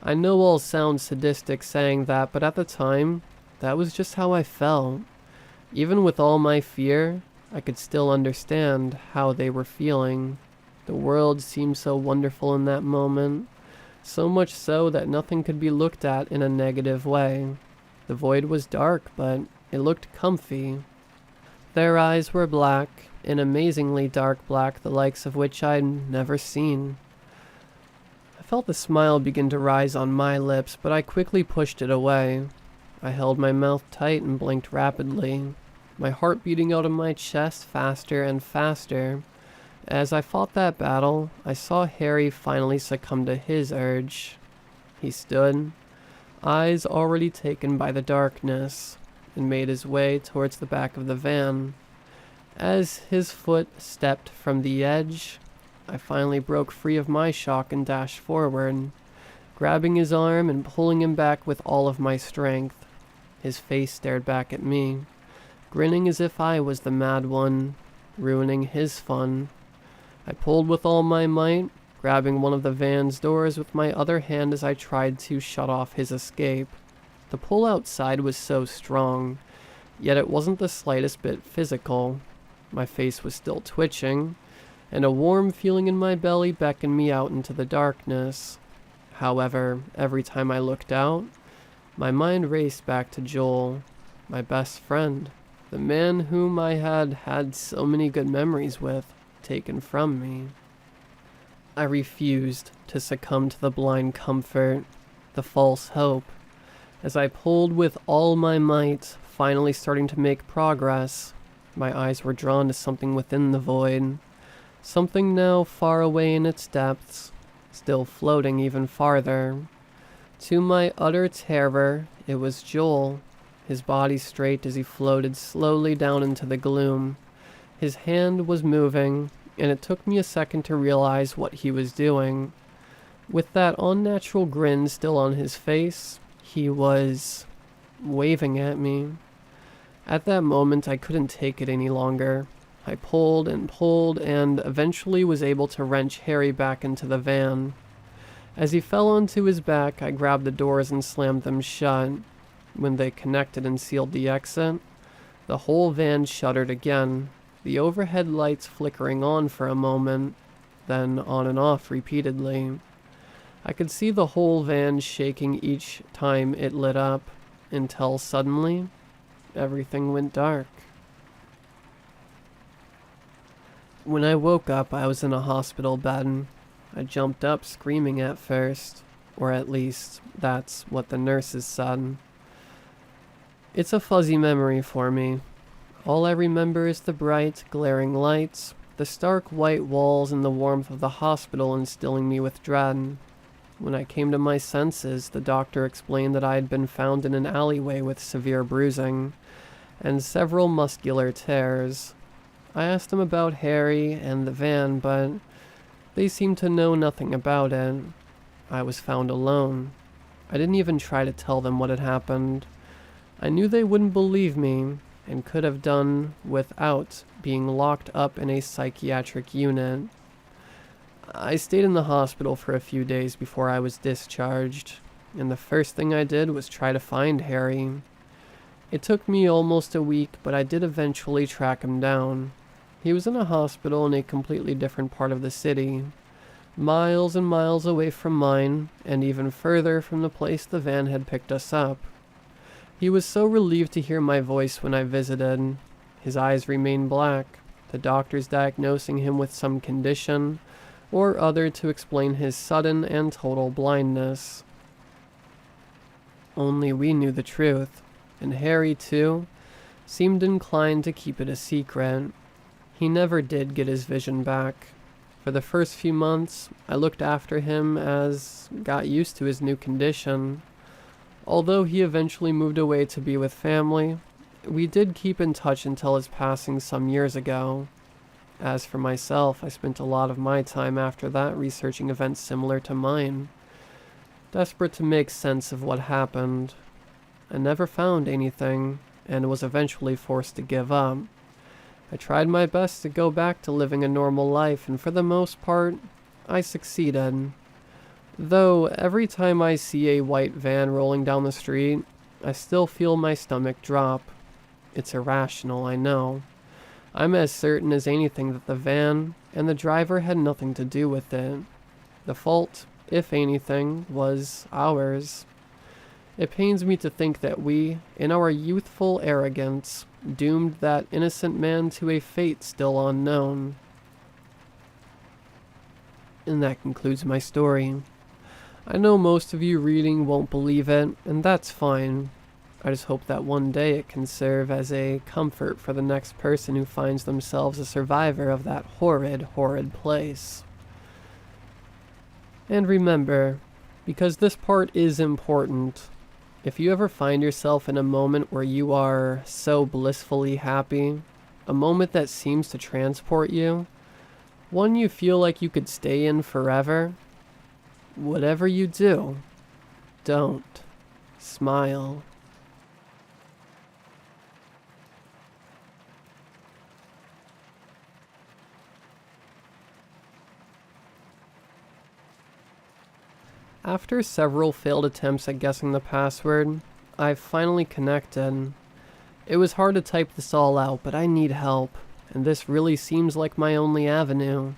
I know I'll sound sadistic saying that, but at the time, that was just how I felt. Even with all my fear, I could still understand how they were feeling. The world seemed so wonderful in that moment, so much so that nothing could be looked at in a negative way. The void was dark, but it looked comfy. Their eyes were black, an amazingly dark black, the likes of which I'd never seen. I felt the smile begin to rise on my lips, but I quickly pushed it away. I held my mouth tight and blinked rapidly, my heart beating out of my chest faster and faster. As I fought that battle, I saw Harry finally succumb to his urge. He stood, eyes already taken by the darkness, and made his way towards the back of the van. As his foot stepped from the edge, I finally broke free of my shock and dashed forward, grabbing his arm and pulling him back with all of my strength. His face stared back at me, grinning as if I was the mad one, ruining his fun. I pulled with all my might, grabbing one of the van's doors with my other hand as I tried to shut off his escape. The pull outside was so strong, yet it wasn't the slightest bit physical. My face was still twitching, and a warm feeling in my belly beckoned me out into the darkness. However, every time I looked out, my mind raced back to Joel, my best friend, the man whom I had had so many good memories with, taken from me. I refused to succumb to the blind comfort, the false hope. As I pulled with all my might, finally starting to make progress, my eyes were drawn to something within the void, something now far away in its depths, still floating even farther. To my utter terror, it was Joel, his body straight as he floated slowly down into the gloom. His hand was moving, and it took me a second to realize what he was doing. With that unnatural grin still on his face, he was waving at me. At that moment, I couldn't take it any longer. I pulled and eventually was able to wrench Harry back into the van. As he fell onto his back, I grabbed the doors and slammed them shut. When they connected and sealed the exit, the whole van shuddered again, the overhead lights flickering on for a moment, then on and off repeatedly. I could see the whole van shaking each time it lit up, until suddenly, everything went dark. When I woke up, I was in a hospital bed. I jumped up screaming at first, or at least that's what the nurses said. It's a fuzzy memory for me. All I remember is the bright, glaring lights, the stark white walls and the warmth of the hospital instilling me with dread. When I came to my senses, the doctor explained that I had been found in an alleyway with severe bruising and several muscular tears. I asked him about Harry and the van, but they seemed to know nothing about it. I was found alone. I didn't even try to tell them what had happened. I knew they wouldn't believe me and could have done without being locked up in a psychiatric unit. I stayed in the hospital for a few days before I was discharged, and the first thing I did was try to find Harry. It took me almost a week, but I did eventually track him down. He was in a hospital in a completely different part of the city, miles and miles away from mine, and even further from the place the van had picked us up. He was so relieved to hear my voice when I visited. His eyes remained black, the doctors diagnosing him with some condition or other to explain his sudden and total blindness. Only we knew the truth, and Harry, too, seemed inclined to keep it a secret. He never did get his vision back. For the first few months, I looked after him as got used to his new condition. Although he eventually moved away to be with family, we did keep in touch until his passing some years ago. As for myself, I spent a lot of my time after that researching events similar to mine, desperate to make sense of what happened. I never found anything, and was eventually forced to give up. I tried my best to go back to living a normal life, and for the most part, I succeeded. Though every time I see a white van rolling down the street, I still feel my stomach drop. It's irrational, I know. I'm as certain as anything that the van and the driver had nothing to do with it. The fault, if anything, was ours. It pains me to think that we, in our youthful arrogance, doomed that innocent man to a fate still unknown. And that concludes my story. I know most of you reading won't believe it, and that's fine. I just hope that one day it can serve as a comfort for the next person who finds themselves a survivor of that horrid, horrid place. And remember, because this part is important, if you ever find yourself in a moment where you are so blissfully happy, a moment that seems to transport you, one you feel like you could stay in forever, whatever you do, don't smile. After several failed attempts at guessing the password, I've finally connected. It was hard to type this all out, but I need help, and this really seems like my only avenue.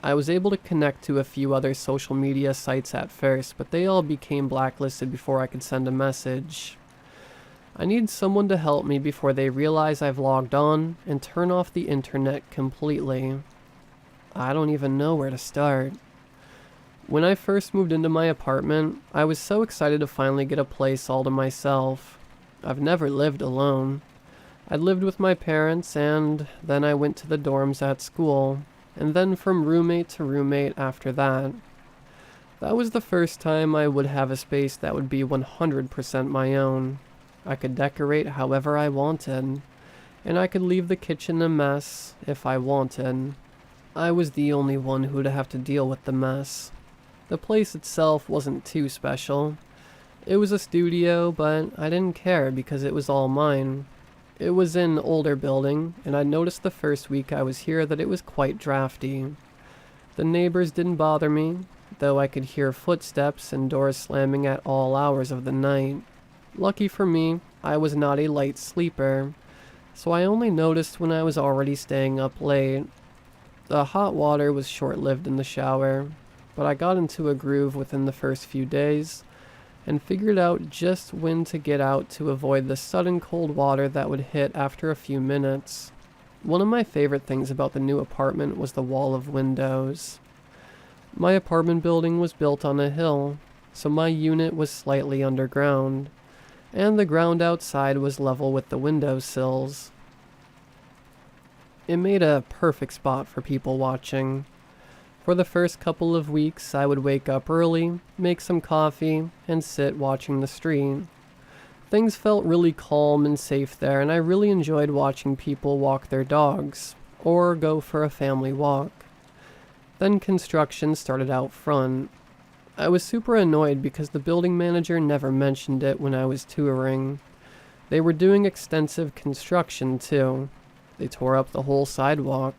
I was able to connect to a few other social media sites at first, but they all became blacklisted before I could send a message. I need someone to help me before they realize I've logged on and turn off the internet completely. I don't even know where to start. When I first moved into my apartment, I was so excited to finally get a place all to myself. I've never lived alone. I'd lived with my parents, and then I went to the dorms at school, and then from roommate to roommate after that. That was the first time I would have a space that would be 100% my own. I could decorate however I wanted, and I could leave the kitchen a mess if I wanted. I was the only one who'd have to deal with the mess. The place itself wasn't too special. It was a studio, but I didn't care because it was all mine. It was in an older building, and I noticed the first week I was here that it was quite drafty. The neighbors didn't bother me, though I could hear footsteps and doors slamming at all hours of the night. Lucky for me, I was not a light sleeper, so I only noticed when I was already staying up late. The hot water was short-lived in the shower, but I got into a groove within the first few days, and figured out just when to get out to avoid the sudden cold water that would hit after a few minutes. One of my favorite things about the new apartment was the wall of windows. My apartment building was built on a hill, so my unit was slightly underground, and the ground outside was level with the windowsills. It made a perfect spot for people watching. For the first couple of weeks, I would wake up early, make some coffee, and sit watching the street. Things felt really calm and safe there, and I really enjoyed watching people walk their dogs, or go for a family walk. Then construction started out front. I was super annoyed because the building manager never mentioned it when I was touring. They were doing extensive construction too. They tore up the whole sidewalk,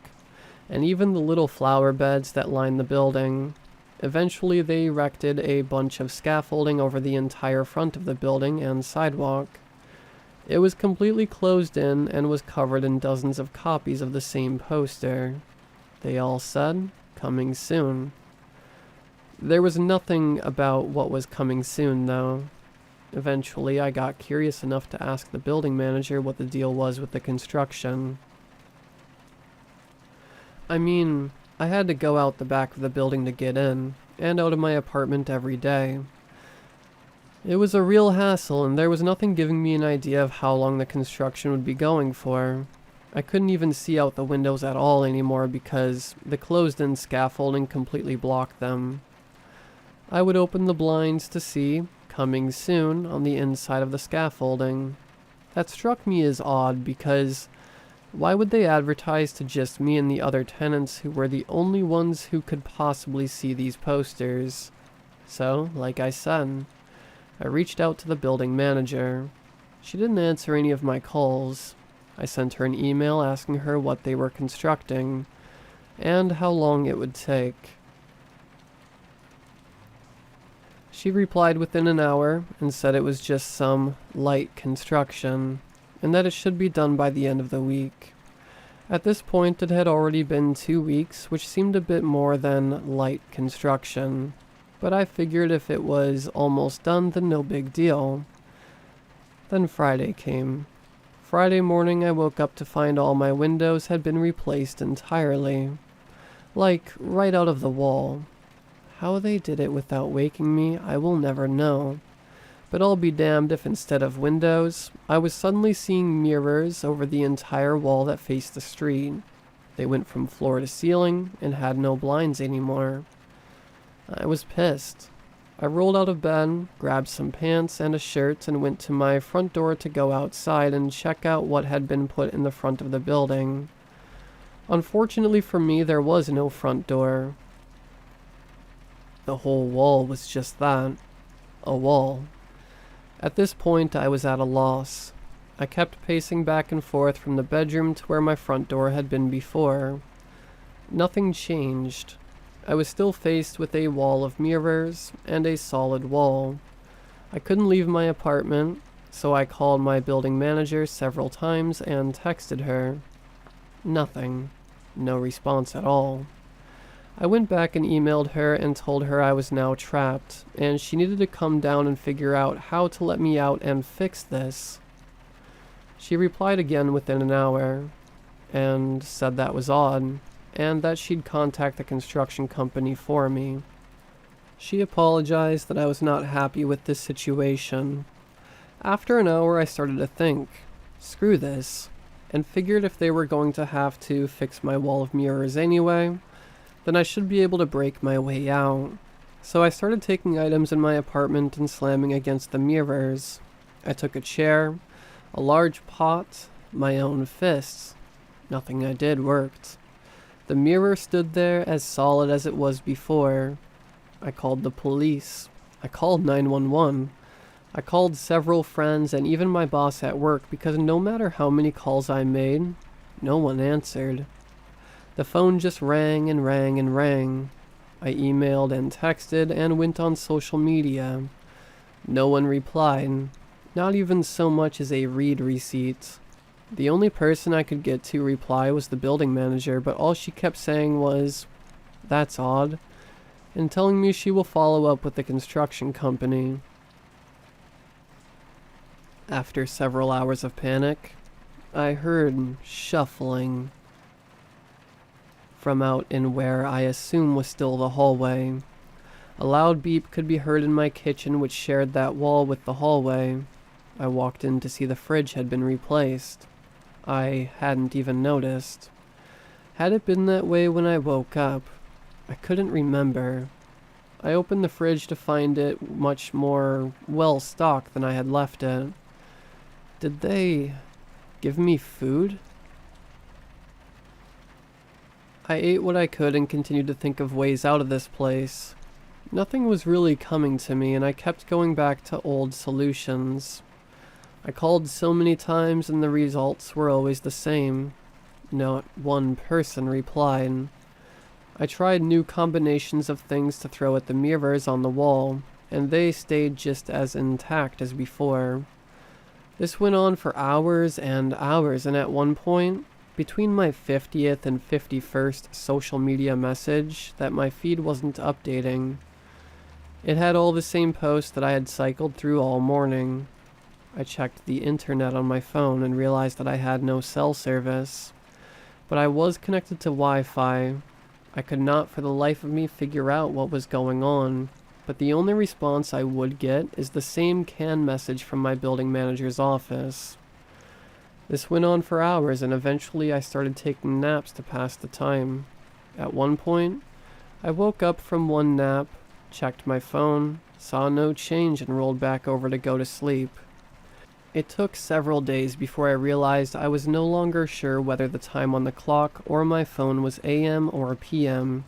and even the little flower beds that lined the building. Eventually they erected a bunch of scaffolding over the entire front of the building and sidewalk. It was completely closed in and was covered in dozens of copies of the same poster. They all said, "Coming soon." There was nothing about what was coming soon, though. Eventually, I got curious enough to ask the building manager what the deal was with the construction. I mean, I had to go out the back of the building to get in, and out of my apartment every day. It was a real hassle, and there was nothing giving me an idea of how long the construction would be going for. I couldn't even see out the windows at all anymore because the closed-in scaffolding completely blocked them. I would open the blinds to see "Coming soon" on the inside of the scaffolding. That struck me as odd because why would they advertise to just me and the other tenants who were the only ones who could possibly see these posters? So, like I said, I reached out to the building manager. She didn't answer any of my calls. I sent her an email asking her what they were constructing and how long it would take. She replied within an hour and said it was just some light construction, and that it should be done by the end of the week. At this point, it had already been 2 weeks, which seemed a bit more than light construction, but I figured if it was almost done, then no big deal. Then Friday came. Friday morning, I woke up to find all my windows had been replaced entirely. Like, right out of the wall. How they did it without waking me, I will never know. But I'll be damned if instead of windows, I was suddenly seeing mirrors over the entire wall that faced the street. They went from floor to ceiling and had no blinds anymore. I was pissed. I rolled out of bed, grabbed some pants and a shirt, and went to my front door to go outside and check out what had been put in the front of the building. Unfortunately for me, there was no front door. The whole wall was just that, a wall. At this point, I was at a loss. I kept pacing back and forth from the bedroom to where my front door had been before. Nothing changed. I was still faced with a wall of mirrors and a solid wall. I couldn't leave my apartment, so I called my building manager several times and texted her. Nothing. No response at all. I went back and emailed her and told her I was now trapped, and she needed to come down and figure out how to let me out and fix this. She replied again within an hour, and said that was odd, and that she'd contact the construction company for me. She apologized that I was not happy with this situation. After an hour, I started to think, screw this, and figured if they were going to have to fix my wall of mirrors anyway, then I should be able to break my way out. So I started taking items in my apartment and slamming against the mirrors. I took a chair, a large pot, my own fists. Nothing I did worked. The mirror stood there as solid as it was before. I called the police. I called 911. I called several friends and even my boss at work because no matter how many calls I made, no one answered. The phone just rang and rang and rang. I emailed and texted and went on social media. No one replied, not even so much as a read receipt. The only person I could get to reply was the building manager, but all she kept saying was, "That's odd," and telling me she will follow up with the construction company. After several hours of panic, I heard shuffling from out in where I assume was still the hallway. A loud beep could be heard in my kitchen, which shared that wall with the hallway. I walked in to see the fridge had been replaced. I hadn't even noticed. Had it been that way when I woke up? I couldn't remember. I opened the fridge to find it much more well-stocked than I had left it. Did they give me food? I ate what I could and continued to think of ways out of this place. Nothing was really coming to me, and I kept going back to old solutions. I called so many times and the results were always the same. Not one person replied. I tried new combinations of things to throw at the mirrors on the wall, and they stayed just as intact as before. This went on for hours and hours, and at one point, between my 50th and 51st social media message, that my feed wasn't updating. It had all the same posts that I had cycled through all morning. I checked the internet on my phone and realized that I had no cell service. But I was connected to Wi-Fi. I could not for the life of me figure out what was going on, but the only response I would get is the same canned message from my building manager's office. This went on for hours, and eventually I started taking naps to pass the time. At one point, I woke up from one nap, checked my phone, saw no change, and rolled back over to go to sleep. It took several days before I realized I was no longer sure whether the time on the clock or my phone was AM or PM.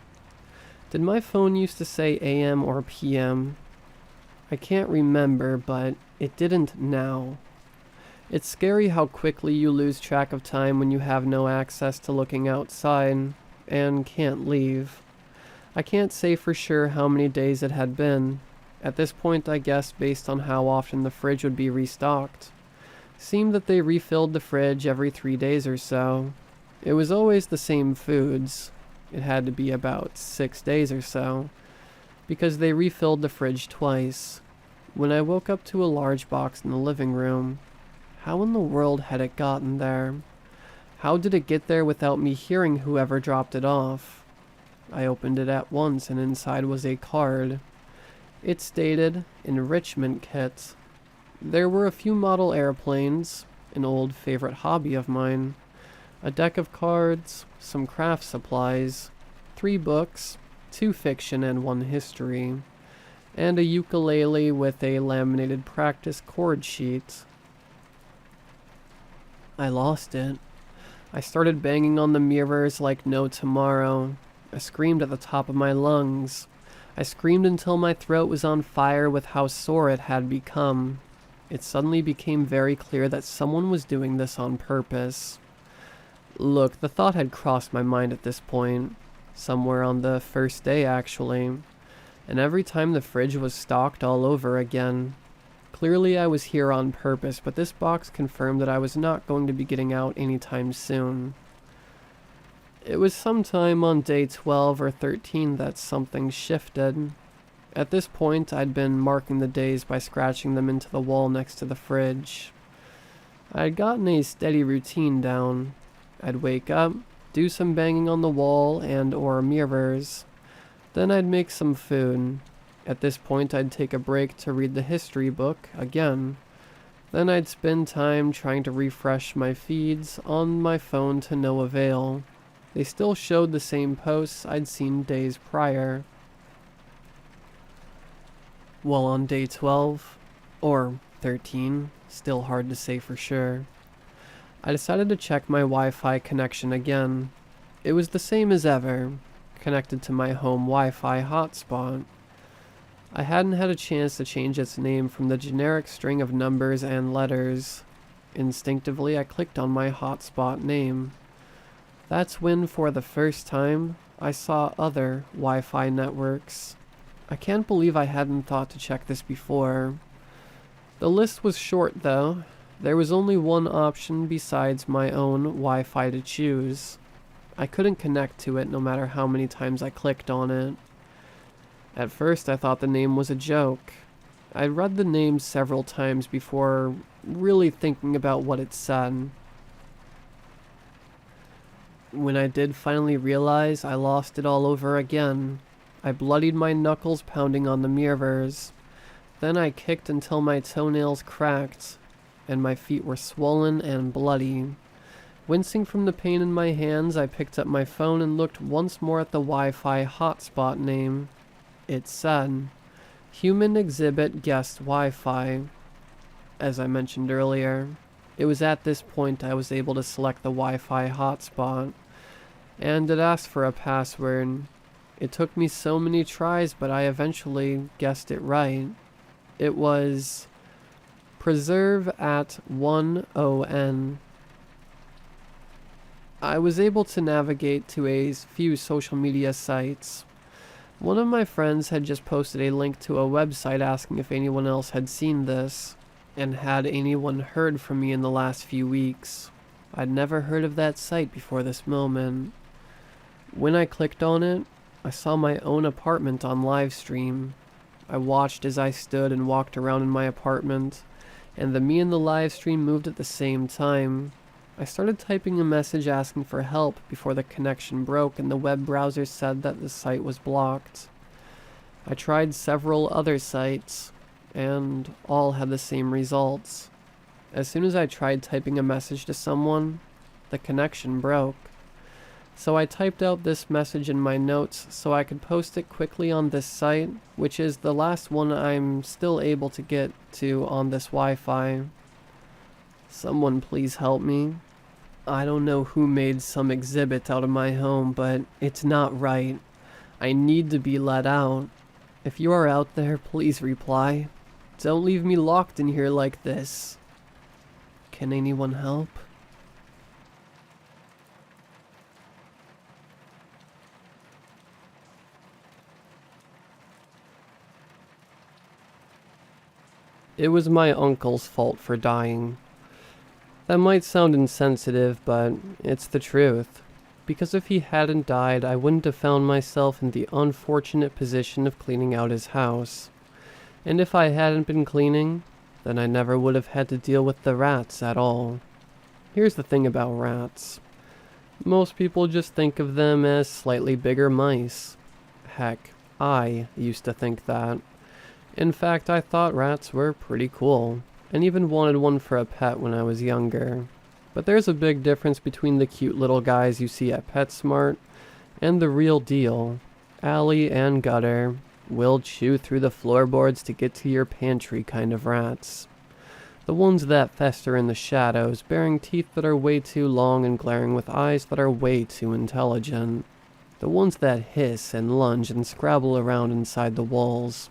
Did my phone used to say AM or PM? I can't remember, but it didn't now. It's scary how quickly you lose track of time when you have no access to looking outside and can't leave. I can't say for sure how many days it had been. At this point, I guessed based on how often the fridge would be restocked. Seemed that they refilled the fridge every 3 days or so. It was always the same foods. It had to be about 6 days or so, because they refilled the fridge twice. When I woke up to a large box in the living room, how in the world had it gotten there? How did it get there without me hearing whoever dropped it off? I opened it at once, and inside was a card. It stated, "Enrichment Kit." There were a few model airplanes, an old favorite hobby of mine, a deck of cards, some craft supplies, 3 books, 2 fiction and 1 history, and a ukulele with a laminated practice chord sheet. I lost it. I started banging on the mirrors like no tomorrow. I screamed at the top of my lungs. I screamed until my throat was on fire with how sore it had become. It suddenly became very clear that someone was doing this on purpose. Look, the thought had crossed my mind at this point, somewhere on the first day actually, and every time the fridge was stocked all over again. Clearly I was here on purpose, but this box confirmed that I was not going to be getting out anytime soon. It was sometime on day 12 or 13 that something shifted. At this point, I'd been marking the days by scratching them into the wall next to the fridge. I had gotten a steady routine down. I'd wake up, do some banging on the wall and or mirrors. Then I'd make some food. At this point, I'd take a break to read the history book again. Then I'd spend time trying to refresh my feeds on my phone to no avail. They still showed the same posts I'd seen days prior. Well, on day 12, or 13, still hard to say for sure, I decided to check my Wi-Fi connection again. It was the same as ever, connected to my home Wi-Fi hotspot. I hadn't had a chance to change its name from the generic string of numbers and letters. Instinctively, I clicked on my hotspot name. That's when, for the first time, I saw other Wi-Fi networks. I can't believe I hadn't thought to check this before. The list was short though. There was only one option besides my own Wi-Fi to choose. I couldn't connect to it no matter how many times I clicked on it. At first I thought the name was a joke. I read the name several times before really thinking about what it said. When I did finally realize, I lost it all over again. I bloodied my knuckles pounding on the mirrors. Then I kicked until my toenails cracked, and my feet were swollen and bloody. Wincing from the pain in my hands, I picked up my phone and looked once more at the Wi-Fi hotspot name. It said, Human Exhibit Guest Wi-Fi. As I mentioned earlier, it was at this point I was able to select the Wi-Fi hotspot, and it asked for a password. It took me so many tries, but I eventually guessed it right. It was preserve at 1ON. I was able to navigate to a few social media sites. One of my friends had just posted a link to a website asking if anyone else had seen this, and had anyone heard from me in the last few weeks. I'd never heard of that site before this moment. When I clicked on it, I saw my own apartment on live stream. I watched as I stood and walked around in my apartment, and me in the live stream moved at the same time. I started typing a message asking for help before the connection broke and the web browser said that the site was blocked. I tried several other sites, and all had the same results. As soon as I tried typing a message to someone, the connection broke. So I typed out this message in my notes so I could post it quickly on this site, which is the last one I'm still able to get to on this Wi-Fi. Someone please help me. I don't know who made some exhibit out of my home, but it's not right. I need to be let out. If you are out there, please reply. Don't leave me locked in here like this. Can anyone help? It was my uncle's fault for dying. That might sound insensitive, but it's the truth. Because if he hadn't died, I wouldn't have found myself in the unfortunate position of cleaning out his house. And if I hadn't been cleaning, then I never would have had to deal with the rats at all. Here's the thing about rats. Most people just think of them as slightly bigger mice. Heck, I used to think that. In fact, I thought rats were pretty cool, and even wanted one for a pet when I was younger. But there's a big difference between the cute little guys you see at PetSmart and the real deal. Alley and gutter will chew through the floorboards to get to your pantry kind of rats. The ones that fester in the shadows, bearing teeth that are way too long and glaring with eyes that are way too intelligent. The ones that hiss and lunge and scrabble around inside the walls.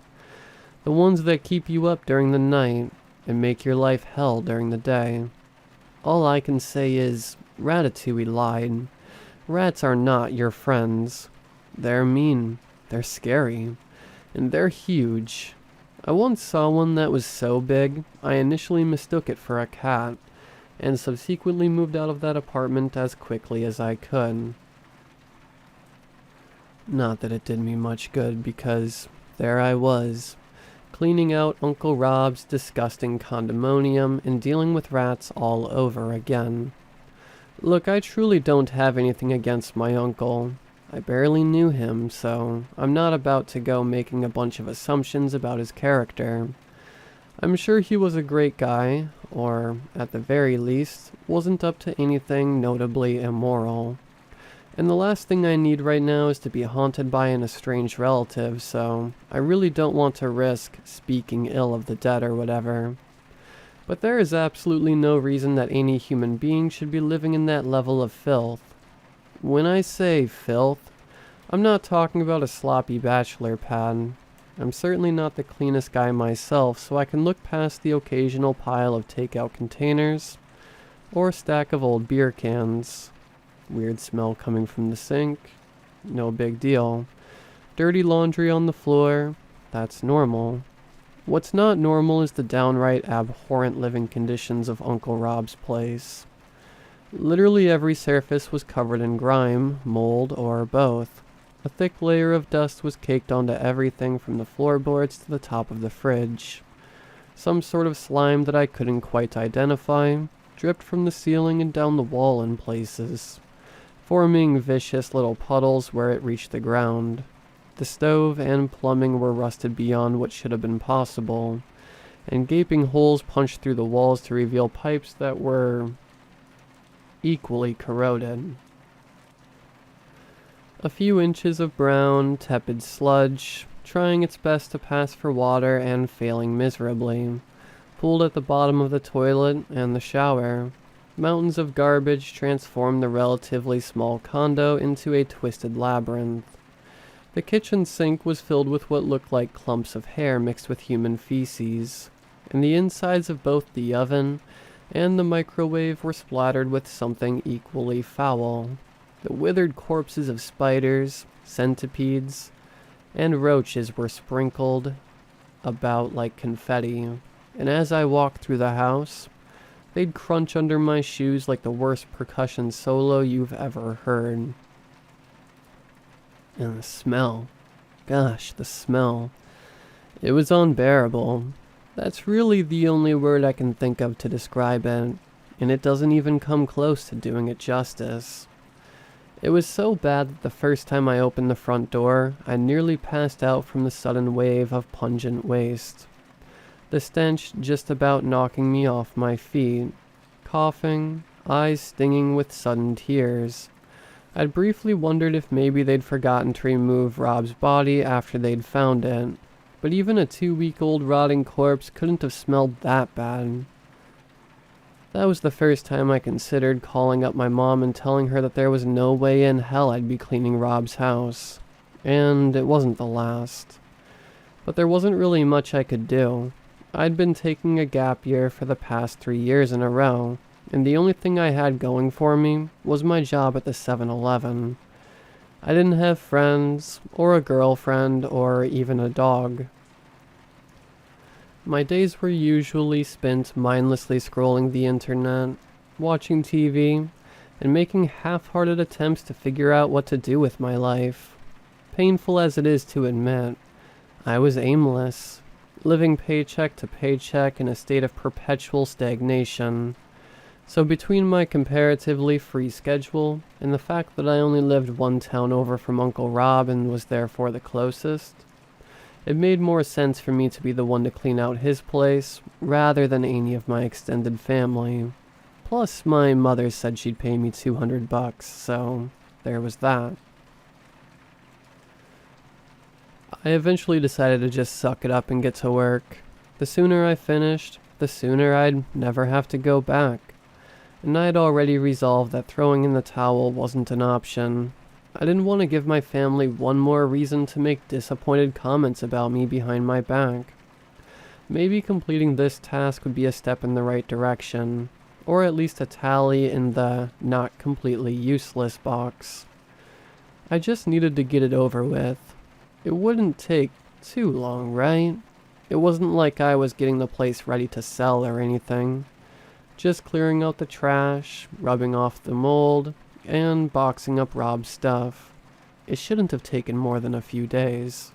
The ones that keep you up during the night and make your life hell during the day. All I can say is, Ratatouille lied. Rats are not your friends. They're mean, they're scary, and they're huge. I once saw one that was so big, I initially mistook it for a cat, and subsequently moved out of that apartment as quickly as I could. Not that it did me much good, because there I was, cleaning out Uncle Rob's disgusting condominium and dealing with rats all over again. Look, I truly don't have anything against my uncle. I barely knew him, so I'm not about to go making a bunch of assumptions about his character. I'm sure he was a great guy, or, at the very least, wasn't up to anything notably immoral. And the last thing I need right now is to be haunted by an estranged relative, so I really don't want to risk speaking ill of the dead or whatever. But there is absolutely no reason that any human being should be living in that level of filth. When I say filth, I'm not talking about a sloppy bachelor pad. I'm certainly not the cleanest guy myself, so I can look past the occasional pile of takeout containers or stack of old beer cans. Weird smell coming from the sink. No big deal. Dirty laundry on the floor. That's normal. What's not normal is the downright abhorrent living conditions of Uncle Rob's place. Literally every surface was covered in grime, mold, or both. A thick layer of dust was caked onto everything from the floorboards to the top of the fridge. Some sort of slime that I couldn't quite identify dripped from the ceiling and down the wall in places, forming vicious little puddles where it reached the ground. The stove and plumbing were rusted beyond what should have been possible, and gaping holes punched through the walls to reveal pipes that were equally corroded. A few inches of brown, tepid sludge, trying its best to pass for water and failing miserably, pooled at the bottom of the toilet and the shower. Mountains of garbage transformed the relatively small condo into a twisted labyrinth. The kitchen sink was filled with what looked like clumps of hair mixed with human feces, and the insides of both the oven and the microwave were splattered with something equally foul. The withered corpses of spiders, centipedes, and roaches were sprinkled about like confetti, and as I walked through the house, they'd crunch under my shoes like the worst percussion solo you've ever heard. And the smell. Gosh, the smell. It was unbearable. That's really the only word I can think of to describe it, and it doesn't even come close to doing it justice. It was so bad that the first time I opened the front door, I nearly passed out from the sudden wave of pungent waste. The stench just about knocking me off my feet. Coughing, eyes stinging with sudden tears. I'd briefly wondered if maybe they'd forgotten to remove Rob's body after they'd found it, but even a 2-week-old rotting corpse couldn't have smelled that bad. That was the first time I considered calling up my mom and telling her that there was no way in hell I'd be cleaning Rob's house. And it wasn't the last. But there wasn't really much I could do. I'd been taking a gap year for the past 3 years in a row, and the only thing I had going for me was my job at the 7-Eleven. I didn't have friends, or a girlfriend, or even a dog. My days were usually spent mindlessly scrolling the internet, watching TV, and making half-hearted attempts to figure out what to do with my life. Painful as it is to admit, I was aimless, living paycheck to paycheck in a state of perpetual stagnation. So between my comparatively free schedule and the fact that I only lived one town over from Uncle Rob and was therefore the closest, it made more sense for me to be the one to clean out his place, rather than any of my extended family. Plus, my mother said she'd pay me $200, so there was that. I eventually decided to just suck it up and get to work. The sooner I finished, the sooner I'd never have to go back. And I'd already resolved that throwing in the towel wasn't an option. I didn't want to give my family one more reason to make disappointed comments about me behind my back. Maybe completing this task would be a step in the right direction, or at least a tally in the not completely useless box. I just needed to get it over with. It wouldn't take too long, right? It wasn't like I was getting the place ready to sell or anything. Just clearing out the trash, rubbing off the mold, and boxing up Rob's stuff. It shouldn't have taken more than a few days.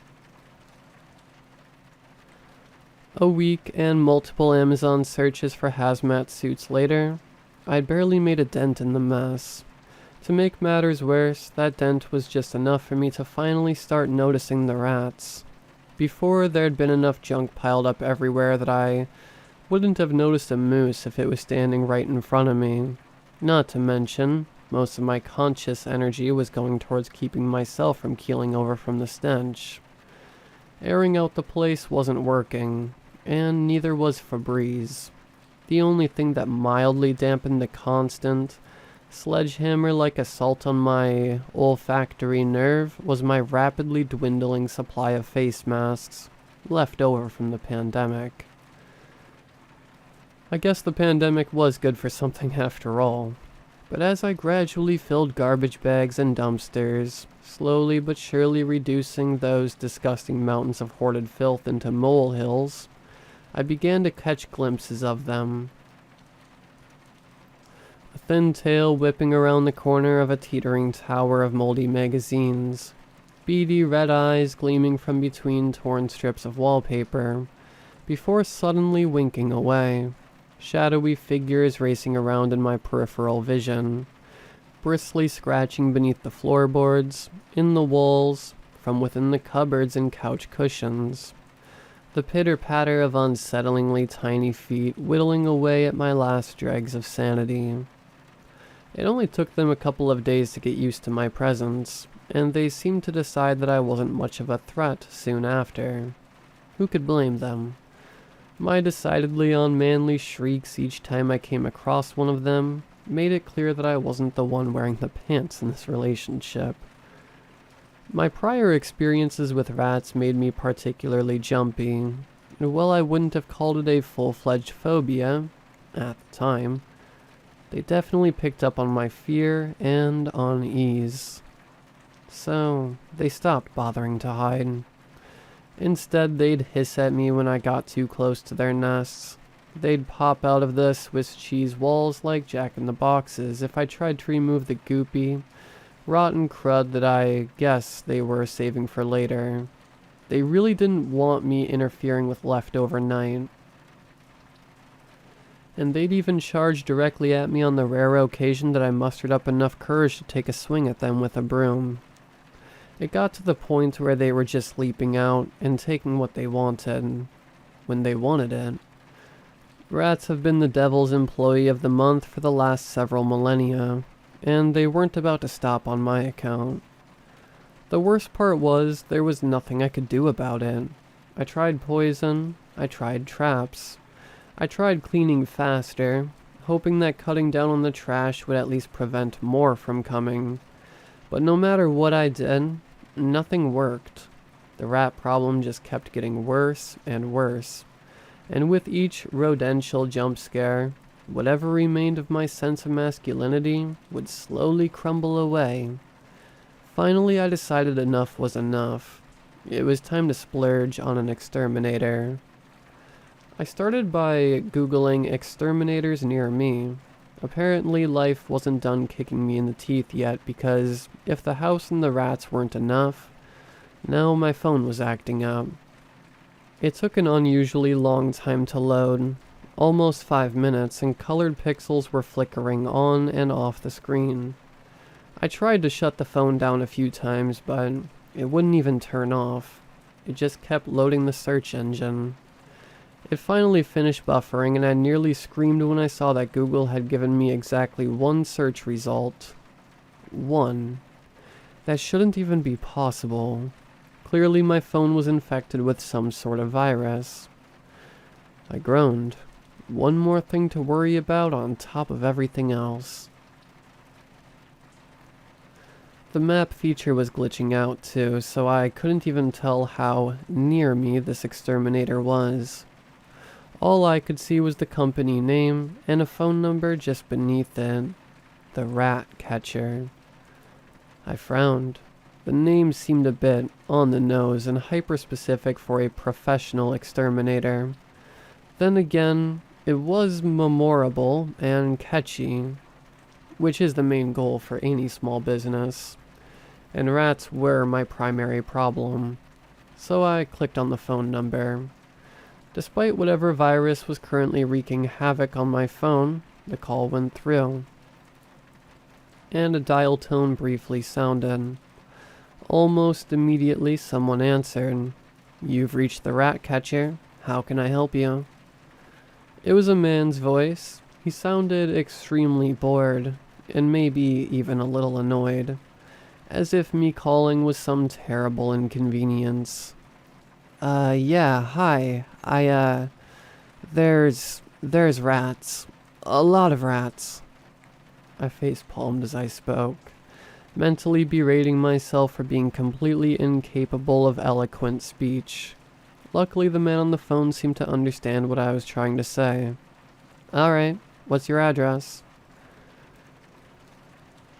A week and multiple Amazon searches for hazmat suits later, I'd barely made a dent in the mess. To make matters worse, that dent was just enough for me to finally start noticing the rats. Before, there'd been enough junk piled up everywhere that I wouldn't have noticed a moose if it was standing right in front of me. Not to mention, most of my conscious energy was going towards keeping myself from keeling over from the stench. Airing out the place wasn't working, and neither was Febreze. The only thing that mildly dampened the constant, sledgehammer-like assault on my olfactory nerve was my rapidly dwindling supply of face masks, left over from the pandemic. I guess the pandemic was good for something after all. But as I gradually filled garbage bags and dumpsters, slowly but surely reducing those disgusting mountains of hoarded filth into molehills, I began to catch glimpses of them. A thin tail whipping around the corner of a teetering tower of moldy magazines, beady red eyes gleaming from between torn strips of wallpaper, before suddenly winking away. Shadowy figures racing around in my peripheral vision, bristly scratching beneath the floorboards, in the walls, from within the cupboards and couch cushions. The pitter-patter of unsettlingly tiny feet whittling away at my last dregs of sanity. It only took them a couple of days to get used to my presence, and they seemed to decide that I wasn't much of a threat soon after. Who could blame them? My decidedly unmanly shrieks each time I came across one of them made it clear that I wasn't the one wearing the pants in this relationship. My prior experiences with rats made me particularly jumpy, and while I wouldn't have called it a full-fledged phobia at the time, they definitely picked up on my fear and unease. So, they stopped bothering to hide. Instead, they'd hiss at me when I got too close to their nests. They'd pop out of the Swiss cheese walls like Jack-in-the-Boxes if I tried to remove the goopy, rotten crud that I guess they were saving for later. They really didn't want me interfering with leftover night. And they'd even charge directly at me on the rare occasion that I mustered up enough courage to take a swing at them with a broom. It got to the point where they were just leaping out and taking what they wanted, when they wanted it. Rats have been the devil's employee of the month for the last several millennia, and they weren't about to stop on my account. The worst part was, there was nothing I could do about it. I tried poison, I tried traps, I tried cleaning faster, hoping that cutting down on the trash would at least prevent more from coming. But no matter what I did, nothing worked. The rat problem just kept getting worse and worse. And with each rodential jump scare, whatever remained of my sense of masculinity would slowly crumble away. Finally, I decided enough was enough. It was time to splurge on an exterminator. I started by Googling exterminators near me. Apparently, life wasn't done kicking me in the teeth yet because if the house and the rats weren't enough, now my phone was acting up. It took an unusually long time to load, almost 5 minutes, and colored pixels were flickering on and off the screen. I tried to shut the phone down a few times, but it wouldn't even turn off. It just kept loading the search engine. It finally finished buffering, and I nearly screamed when I saw that Google had given me exactly one search result. One. That shouldn't even be possible. Clearly my phone was infected with some sort of virus. I groaned. One more thing to worry about on top of everything else. The map feature was glitching out too, so I couldn't even tell how near me this exterminator was. All I could see was the company name and a phone number just beneath it. The Ratcatcher. I frowned. The name seemed a bit on the nose and hyper-specific for a professional exterminator. Then again, it was memorable and catchy, which is the main goal for any small business. And rats were my primary problem. So I clicked on the phone number. Despite whatever virus was currently wreaking havoc on my phone, the call went through. And a dial tone briefly sounded. Almost immediately someone answered. "You've reached the Ratcatcher. How can I help you?" It was a man's voice. He sounded extremely bored, and maybe even a little annoyed, as if me calling was some terrible inconvenience. Yeah, hi. There's rats. A lot of rats." I face-palmed as I spoke, mentally berating myself for being completely incapable of eloquent speech. Luckily, the man on the phone seemed to understand what I was trying to say. "Alright, what's your address?"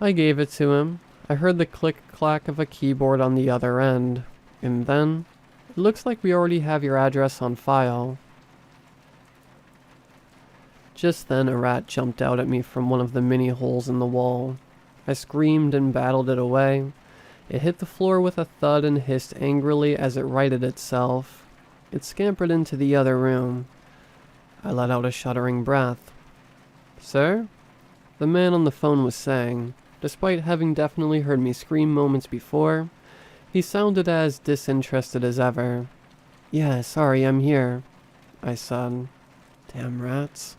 I gave it to him. I heard the click-clack of a keyboard on the other end, and then, "It looks like we already have your address on file." Just then a rat jumped out at me from one of the many holes in the wall. I screamed and battled it away. It hit the floor with a thud and hissed angrily as it righted itself. It scampered into the other room. I let out a shuddering breath. "Sir?" the man on the phone was saying. Despite having definitely heard me scream moments before, he sounded as disinterested as ever. "Yeah, sorry, I'm here," I said. Damn rats.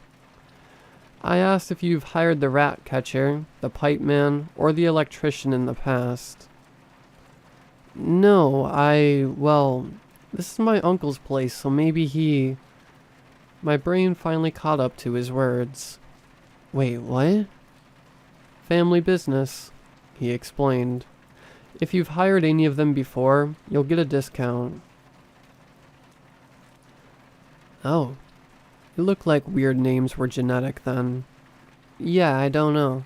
I asked if you've hired the Ratcatcher, the pipe man, or the electrician in the past. No, well, this is my uncle's place, so maybe he... My brain finally caught up to his words. Wait, what? Family business, he explained. If you've hired any of them before, you'll get a discount. Oh, it looked like weird names were genetic then. Yeah, I don't know.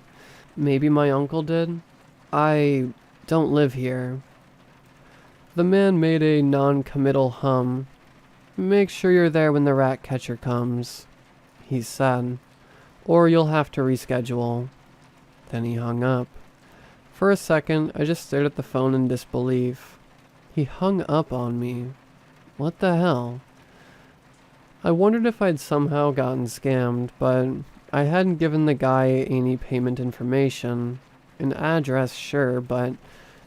Maybe my uncle did? I don't live here. The man made a non-committal hum. Make sure you're there when the Ratcatcher comes, he said, or you'll have to reschedule. Then he hung up. For a second, I just stared at the phone in disbelief. He hung up on me. What the hell? I wondered if I'd somehow gotten scammed, but I hadn't given the guy any payment information. An address, sure, but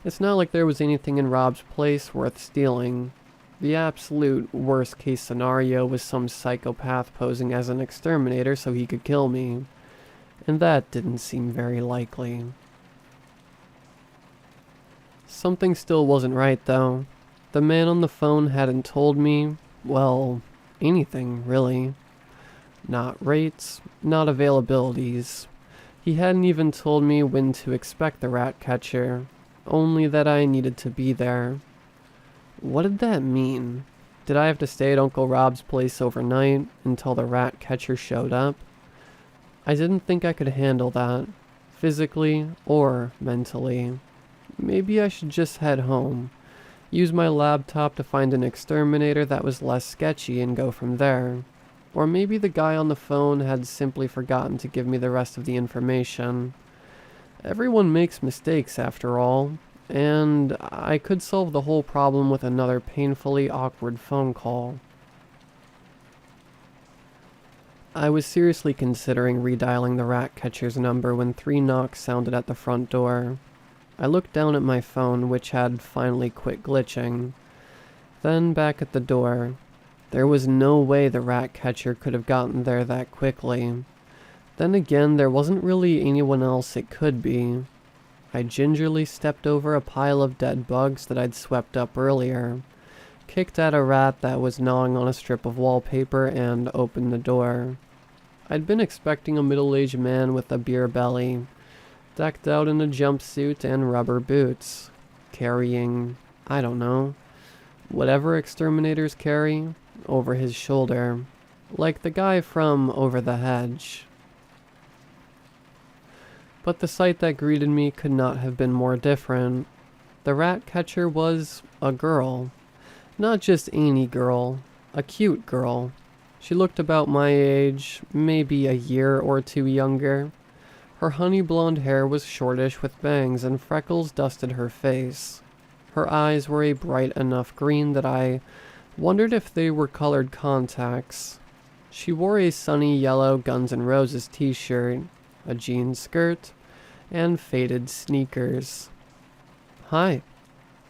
it's not like there was anything in Rob's place worth stealing. The absolute worst case scenario was some psychopath posing as an exterminator so he could kill me. And that didn't seem very likely. Something still wasn't right, though. The man on the phone hadn't told me, well, anything, really. Not rates, not availabilities. He hadn't even told me when to expect the Ratcatcher, only that I needed to be there. What did that mean? Did I have to stay at Uncle Rob's place overnight until the Ratcatcher showed up? I didn't think I could handle that, physically or mentally. Maybe I should just head home, use my laptop to find an exterminator that was less sketchy and go from there. Or maybe the guy on the phone had simply forgotten to give me the rest of the information. Everyone makes mistakes after all, and I could solve the whole problem with another painfully awkward phone call. I was seriously considering redialing the Ratcatcher's number when 3 knocks sounded at the front door. I looked down at my phone, which had finally quit glitching. Then back at the door. There was no way the Ratcatcher could have gotten there that quickly. Then again, there wasn't really anyone else it could be. I gingerly stepped over a pile of dead bugs that I'd swept up earlier, kicked at a rat that was gnawing on a strip of wallpaper, and opened the door. I'd been expecting a middle-aged man with a beer belly, decked out in a jumpsuit and rubber boots, carrying, I don't know, whatever exterminators carry, over his shoulder, like the guy from Over the Hedge. But the sight that greeted me could not have been more different. The Ratcatcher was a girl. Not just any girl, a cute girl. She looked about my age, maybe a year or 2 younger. Her honey blonde hair was shortish with bangs and freckles dusted her face. Her eyes were a bright enough green that I wondered if they were colored contacts. She wore a sunny yellow Guns N' Roses t-shirt, a jean skirt, and faded sneakers. "Hi,"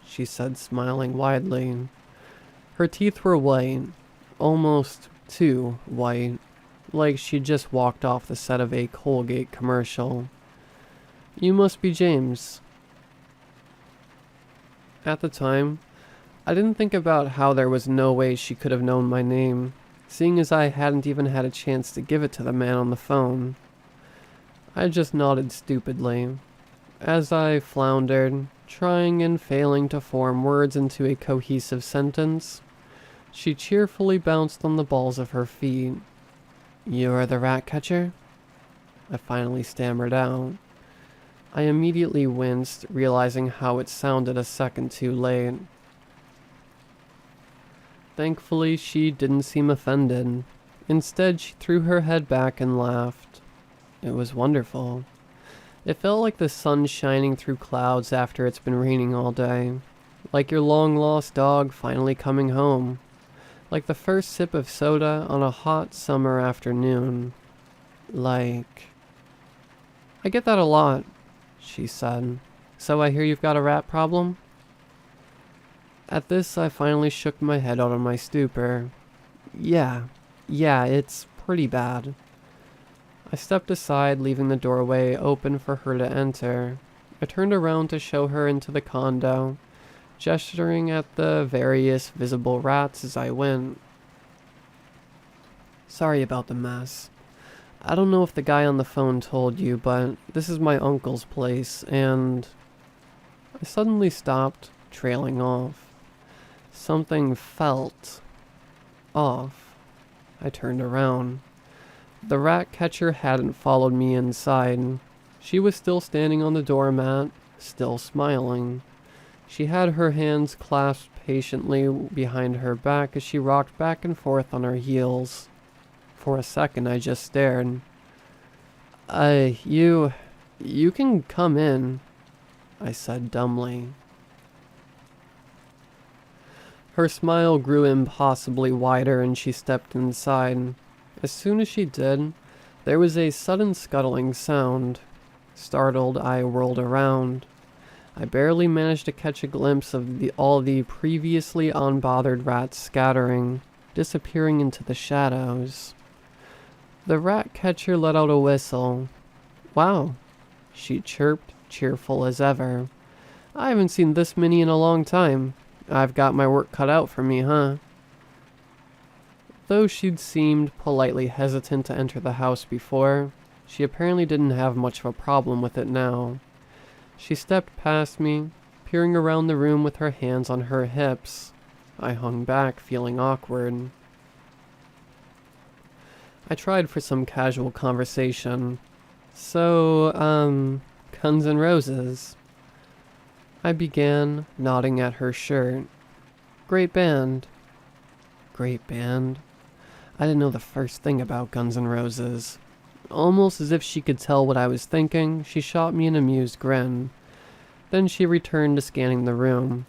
she said, smiling widely. Her teeth were white, almost too white, like she'd just walked off the set of a Colgate commercial. "You must be James." At the time, I didn't think about how there was no way she could have known my name, seeing as I hadn't even had a chance to give it to the man on the phone. I just nodded stupidly. As I floundered, trying and failing to form words into a cohesive sentence, she cheerfully bounced on the balls of her feet. "You're the Ratcatcher?" I finally stammered out. I immediately winced, realizing how it sounded a second too late. Thankfully, she didn't seem offended. Instead, she threw her head back and laughed. It was wonderful. It felt like the sun shining through clouds after it's been raining all day. Like your long-lost dog finally coming home. Like the first sip of soda on a hot summer afternoon. Like... "I get that a lot," she said. "So I hear you've got a rat problem?" At this, I finally shook my head out of my stupor. Yeah, it's pretty bad." I stepped aside, leaving the doorway open for her to enter. I turned around to show her into the condo, gesturing at the various visible rats as I went. Sorry about the mess. I don't know if the guy on the phone told you, but this is my uncle's place, and I suddenly stopped, trailing off. Something felt off. I turned around. The Ratcatcher hadn't followed me inside. She was still standing on the doormat, still smiling. She had her hands clasped patiently behind her back as she rocked back and forth on her heels. For a second, I just stared. You can come in, I said dumbly. Her smile grew impossibly wider and she stepped inside. As soon as she did, there was a sudden scuttling sound. Startled, I whirled around. I barely managed to catch a glimpse of all the previously unbothered rats scattering, disappearing into the shadows. The Ratcatcher let out a whistle. Wow, she chirped, cheerful as ever. I haven't seen this many in a long time. I've got my work cut out for me, huh? Though she'd seemed politely hesitant to enter the house before, she apparently didn't have much of a problem with it now. She stepped past me, peering around the room with her hands on her hips. I hung back, feeling awkward. I tried for some casual conversation. So, Guns N' Roses. I began, nodding at her shirt. Great band. Great band. I didn't know the first thing about Guns N' Roses. Almost as if she could tell what I was thinking, she shot me an amused grin. Then she returned to scanning the room.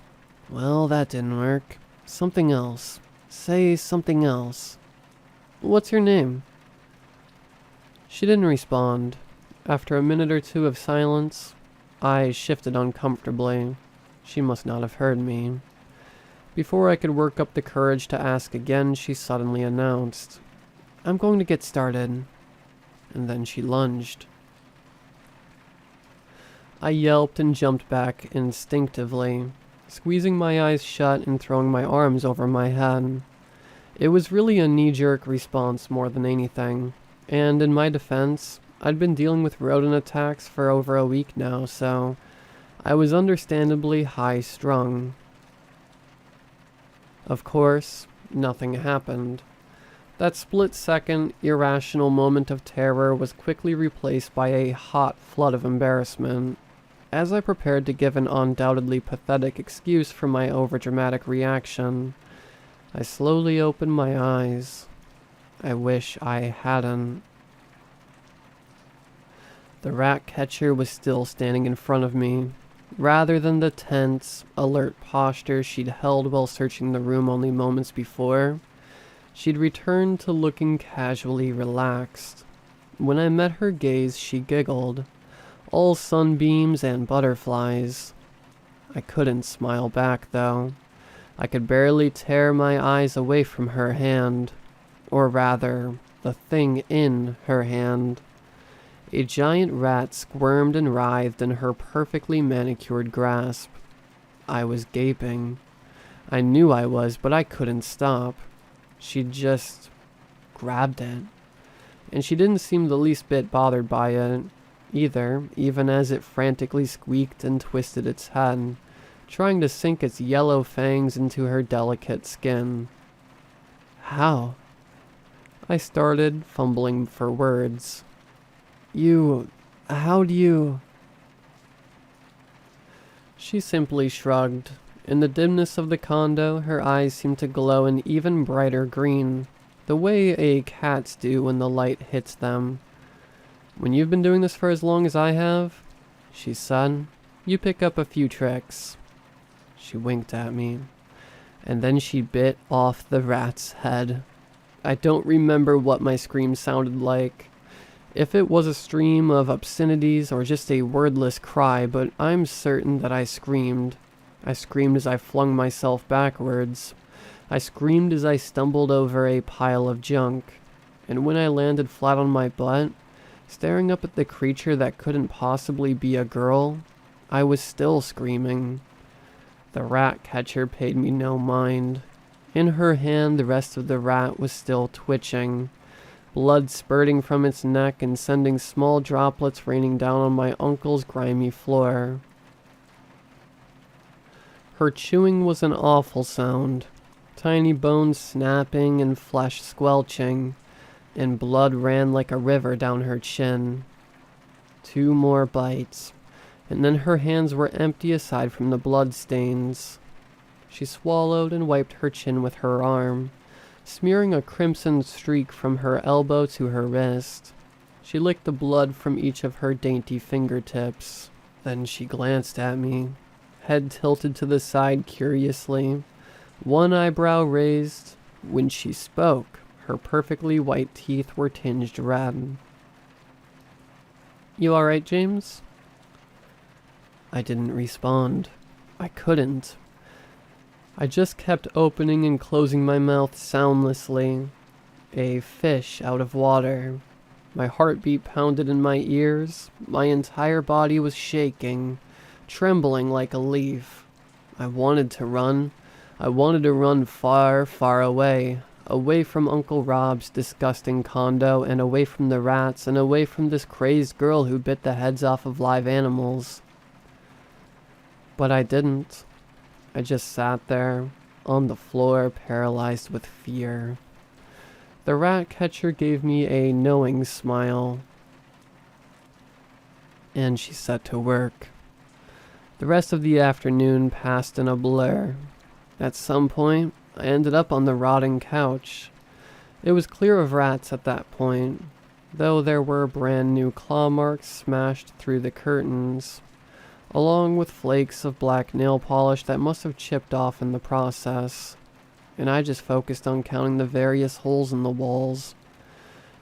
Well, that didn't work. Something else. Say something else. What's your name? She didn't respond. After a minute or two of silence, I shifted uncomfortably. She must not have heard me. Before I could work up the courage to ask again, she suddenly announced, I'm going to get started. And then she lunged. I yelped and jumped back instinctively, squeezing my eyes shut and throwing my arms over my head. It was really a knee-jerk response more than anything, and in my defense, I'd been dealing with rodent attacks for over a week now, so I was understandably high-strung. Of course, nothing happened. That split-second, irrational moment of terror was quickly replaced by a hot flood of embarrassment. As I prepared to give an undoubtedly pathetic excuse for my overdramatic reaction, I slowly opened my eyes. I wish I hadn't. The Ratcatcher was still standing in front of me, rather than the tense, alert posture she'd held while searching the room only moments before. She'd returned to looking casually relaxed. When I met her gaze, she giggled, all sunbeams and butterflies. I couldn't smile back, though. I could barely tear my eyes away from her hand, or rather, the thing in her hand. A giant rat squirmed and writhed in her perfectly manicured grasp. I was gaping. I knew I was, but I couldn't stop. She just grabbed it. And she didn't seem the least bit bothered by it, either, even as it frantically squeaked and twisted its head, trying to sink its yellow fangs into her delicate skin. How? I started, fumbling for words. How do you... She simply shrugged. In the dimness of the condo, her eyes seemed to glow an even brighter green, the way a cat's do when the light hits them. When you've been doing this for as long as I have, she said, you pick up a few tricks. She winked at me, and then she bit off the rat's head. I don't remember what my scream sounded like, if it was a stream of obscenities or just a wordless cry, but I'm certain that I screamed. I screamed as I flung myself backwards. I screamed as I stumbled over a pile of junk. And when I landed flat on my butt, Staring up at the creature that couldn't possibly be a girl, I was still screaming. The Ratcatcher paid me no mind. In her hand, the rest of the rat was still twitching, blood spurting from its neck and sending small droplets raining down on my uncle's grimy floor. Her chewing was an awful sound, tiny bones snapping and flesh squelching, and blood ran like a river down her chin. 2 more bites, and then her hands were empty aside from the blood stains. She swallowed and wiped her chin with her arm, smearing a crimson streak from her elbow to her wrist. She licked the blood from each of her dainty fingertips. Then she glanced at me, head tilted to the side curiously, one eyebrow raised. When she spoke, her perfectly white teeth were tinged red. "You alright, James?" I didn't respond. I couldn't. I just kept opening and closing my mouth soundlessly. A fish out of water. My heartbeat pounded in my ears. My entire body was shaking, trembling like a leaf. I wanted to run. I wanted to run far, far away. Away from Uncle Rob's disgusting condo, and away from the rats, and away from this crazed girl who bit the heads off of live animals. But I didn't. I just sat there, on the floor, paralyzed with fear. The Ratcatcher gave me a knowing smile, and she set to work. The rest of the afternoon passed in a blur. At some point, I ended up on the rotting couch. It was clear of rats at that point, though there were brand new claw marks smashed through the curtains, along with flakes of black nail polish that must have chipped off in the process, and I just focused on counting the various holes in the walls.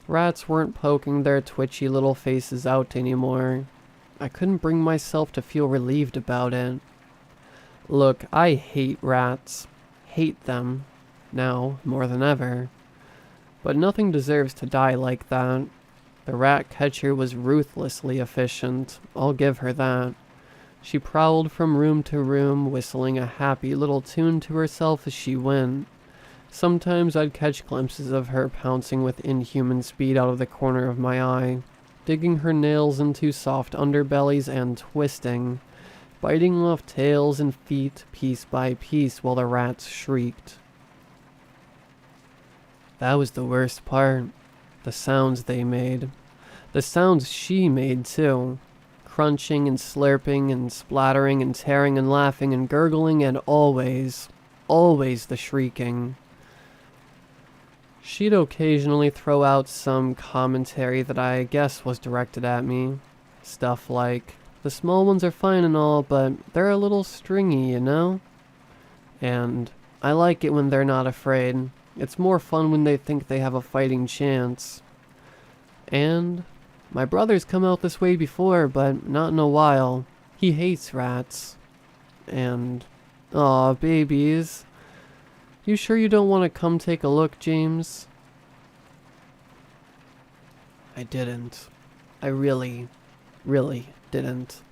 Rats weren't poking their twitchy little faces out anymore. I couldn't bring myself to feel relieved about it. Look, I hate rats. Hate them. Now, more than ever. But nothing deserves to die like that. The Ratcatcher was ruthlessly efficient. I'll give her that. She prowled from room to room, whistling a happy little tune to herself as she went. Sometimes I'd catch glimpses of her pouncing with inhuman speed out of the corner of my eye, digging her nails into soft underbellies and twisting, biting off tails and feet piece by piece while the rats shrieked. That was the worst part. The sounds they made. The sounds she made too. Crunching and slurping and splattering and tearing and laughing and gurgling, and always the shrieking. She'd occasionally throw out some commentary that I guess was directed at me. Stuff like, "The small ones are fine and all, but they're a little stringy, you know?" And, "I like it when they're not afraid. It's more fun when they think they have a fighting chance." And, "My brother's come out this way before, but not in a while. He hates rats." And, "Aw, babies. You sure you don't want to come take a look, James?" I didn't. I really didn't.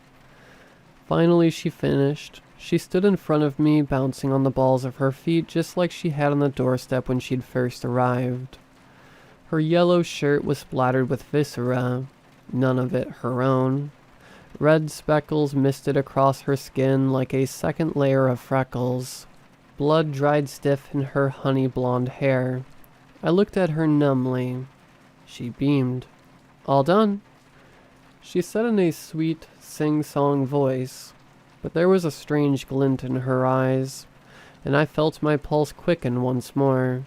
Finally she finished. She stood in front of me, bouncing on the balls of her feet just like she had on the doorstep when she'd first arrived. Her yellow shirt was splattered with viscera, none of it her own. Red speckles misted across her skin like a second layer of freckles. Blood dried stiff in her honey blonde hair. I looked at her numbly. She beamed. "All done," she said in a sweet, sing-song voice, but there was a strange glint in her eyes, and I felt my pulse quicken once more.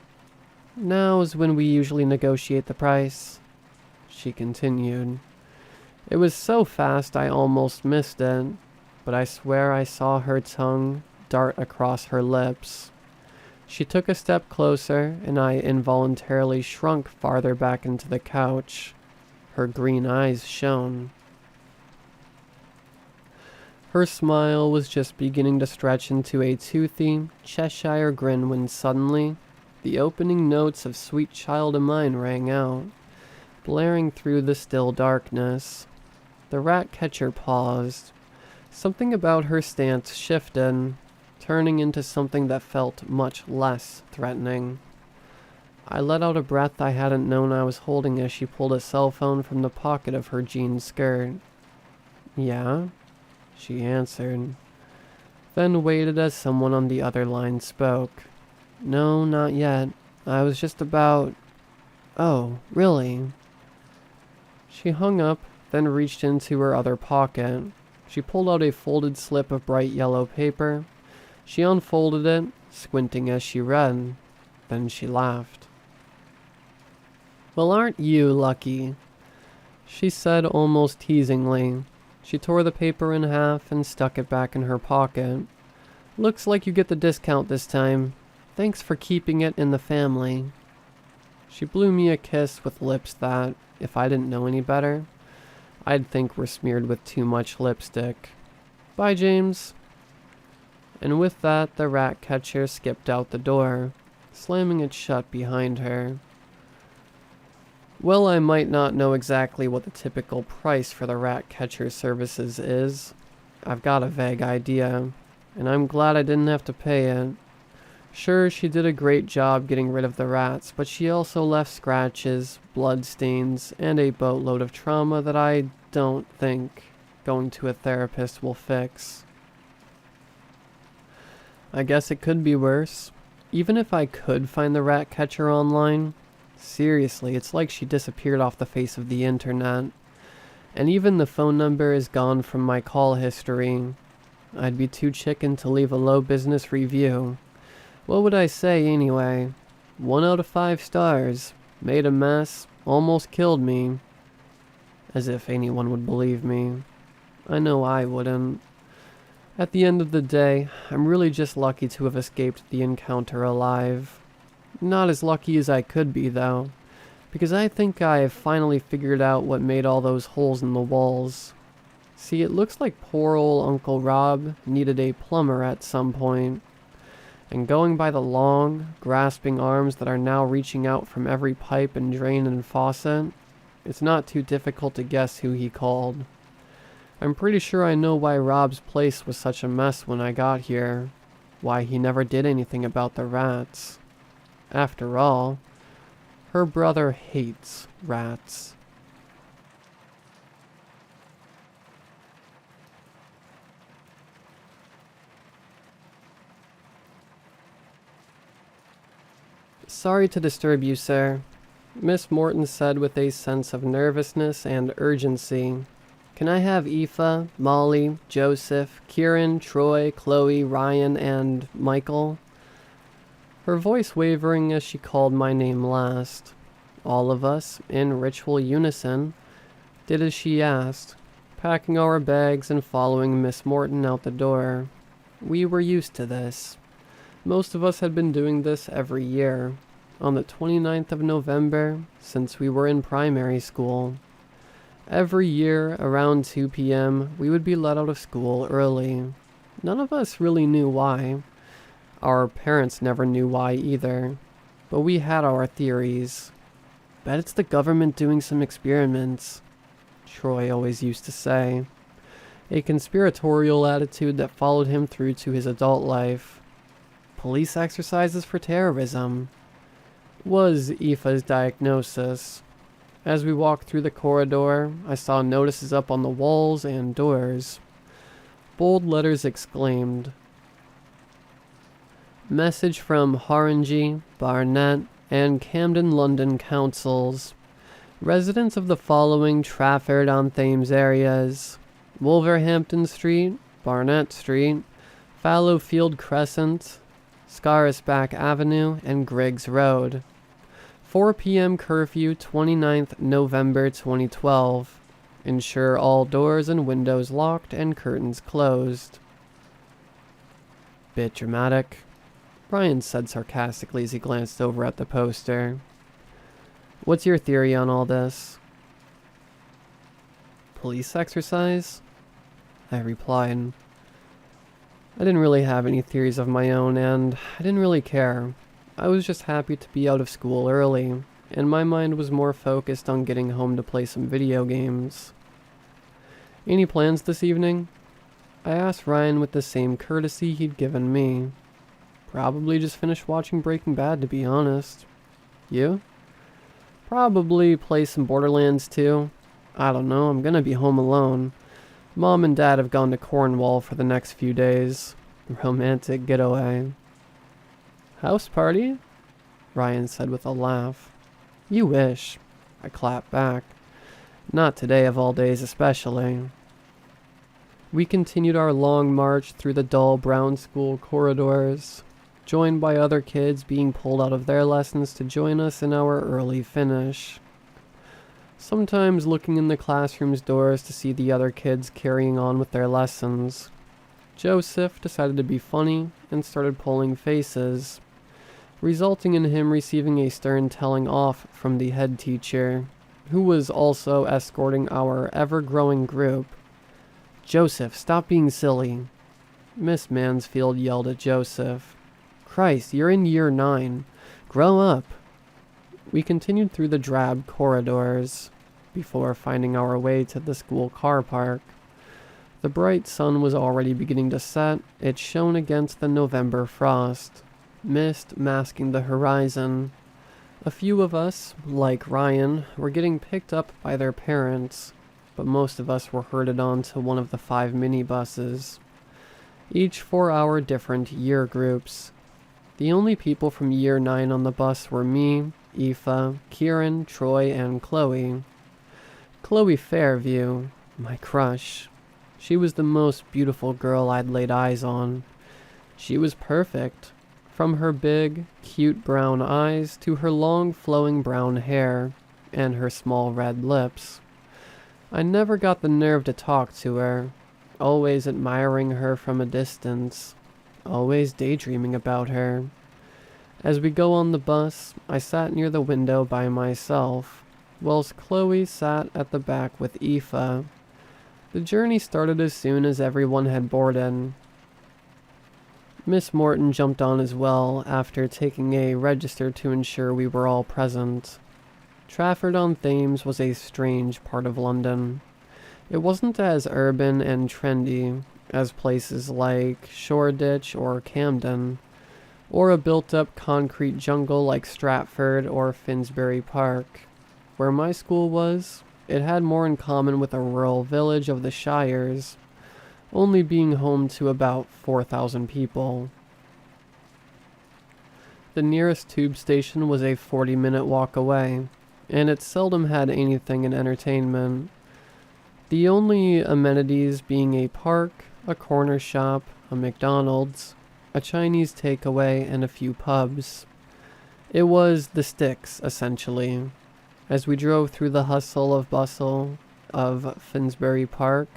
"Now is when we usually negotiate the price," she continued. It was so fast I almost missed it, but I swear I saw her tongue dart across her lips. She took a step closer, and I involuntarily shrunk farther back into the couch. Her green eyes shone. Her smile was just beginning to stretch into a toothy Cheshire grin when suddenly, the opening notes of Sweet Child O' Mine rang out. blaring through the still darkness. The Ratcatcher paused. Something about her stance shifted, turning into something that felt much less threatening. I let out a breath I hadn't known I was holding as she pulled a cell phone from the pocket of her jean skirt. "Yeah?" she answered, then waited as someone on the other line spoke. "No, not yet. I was just about..." "Oh, really?" She hung up, then reached into her other pocket. She pulled out a folded slip of bright yellow paper. She unfolded it, squinting as she read. Then she laughed. "Well, aren't you lucky?" she said almost teasingly. She tore the paper in half and stuck it back in her pocket. "Looks like you get the discount this time. Thanks for keeping it in the family." She blew me a kiss with lips that, if I didn't know any better, I'd think were smeared with too much lipstick. "Bye, James." And with that, the Ratcatcher skipped out the door, slamming it shut behind her. Well, I might not know exactly what the typical price for the Ratcatcher services is. I've got a vague idea, and I'm glad I didn't have to pay it. Sure, she did a great job getting rid of the rats, but she also left scratches, blood stains, and a boatload of trauma that I don't think going to a therapist will fix. I guess it could be worse. Even if I could find the Ratcatcher online, seriously, it's like she disappeared off the face of the internet. And even the phone number is gone from my call history. I'd be too chicken to leave a low business review. What would I say anyway? 1 out of 5 stars. Made a mess. Almost killed me. As if anyone would believe me. I know I wouldn't. At the end of the day, I'm really just lucky to have escaped the encounter alive. Not as lucky as I could be, though, because I think I have finally figured out what made all those holes in the walls. See, it looks like poor old Uncle Rob needed a plumber at some point. And going by the long, grasping arms that are now reaching out from every pipe and drain and faucet, it's not too difficult to guess who he called. I'm pretty sure I know why Rob's place was such a mess when I got here. Why he never did anything about the rats. After all, her brother hates rats. "Sorry to disturb you, sir," Miss Morton said with a sense of nervousness and urgency. "Can I have Aoife, Molly, Joseph, Kieran, Troy, Chloe, Ryan, and Michael?" Her voice wavering as she called my name last. All of us, in ritual unison, did as she asked, packing our bags and following Miss Morton out the door. We were used to this. Most of us had been doing this every year, on the 29th of November, since we were in primary school. Every year, around 2 p.m., we would be let out of school early. None of us really knew why. Our parents never knew why either, but we had our theories. "Bet it's the government doing some experiments," Troy always used to say. A conspiratorial attitude that followed him through to his adult life. "Police exercises for terrorism," was Aoife's diagnosis. As we walked through the corridor, I saw notices up on the walls and doors. Bold letters exclaimed, "Message from Haringey, Barnet, and Camden London Councils. Residents of the following Trafford-on-Thames areas: Wolverhampton Street, Barnet Street, Fallowfield Crescent, Scarisback Avenue, and Griggs Road. 4 p.m. curfew, 29th November 2012. Ensure all doors and windows locked and curtains closed." "Bit dramatic," Brian said sarcastically as he glanced over at the poster. "What's your theory on all this?" "Police exercise?" I replied. I didn't really have any theories of my own, and I didn't really care. I was just happy to be out of school early. and my mind was more focused on getting home to play some video games. "Any plans this evening?" I asked Ryan with the same courtesy he'd given me. "Probably just finished watching Breaking Bad, to be honest." "You?" "Probably play some Borderlands too. I don't know, I'm gonna be home alone. Mom and Dad have gone to Cornwall for the next few days. Romantic getaway." "House party?" Ryan said with a laugh. "You wish." I clapped back. "Not today of all days especially." We continued our long march through the dull brown school corridors, joined by other kids being pulled out of their lessons to join us in our early finish. Sometimes looking in the classroom's doors to see the other kids carrying on with their lessons. Joseph decided to be funny and started pulling faces, resulting in him receiving a stern telling off from the head teacher, who was also escorting our ever-growing group. "Joseph, stop being silly." Miss Mansfield yelled at Joseph. "Christ, you're in year 9. Grow up." We continued through the drab corridors before finding our way to the school car park. The bright sun was already beginning to set. It shone against the November frost, mist masking the horizon. A few of us, like Ryan, were getting picked up by their parents, but most of us were herded onto one of the 5 minibuses, each for our different year groups. The only people from year 9 on the bus were me, Aoife, Kieran, Troy, and Chloe. Chloe Fairview, my crush. She was the most beautiful girl I'd laid eyes on. She was perfect, from her big, cute brown eyes to her long flowing brown hair and her small red lips. I never got the nerve to talk to her, always admiring her from a distance, always daydreaming about her. As we go on the bus, I sat near the window by myself, whilst Chloe sat at the back with Aoife. The journey started as soon as everyone had boarded. Miss Morton jumped on as well after taking a register to ensure we were all present. Trafford-on-Thames was a strange part of London. It wasn't as urban and trendy as places like Shoreditch or Camden, or a built-up concrete jungle like Stratford or Finsbury Park. Where my school was, it had more in common with a rural village of the Shires, only being home to about 4,000 people. The nearest tube station was a 40-minute walk away, and it seldom had anything in entertainment. The only amenities being a park, a corner shop, a McDonald's, a Chinese takeaway, and a few pubs. It was the sticks, essentially. As we drove through the hustle of bustle of Finsbury Park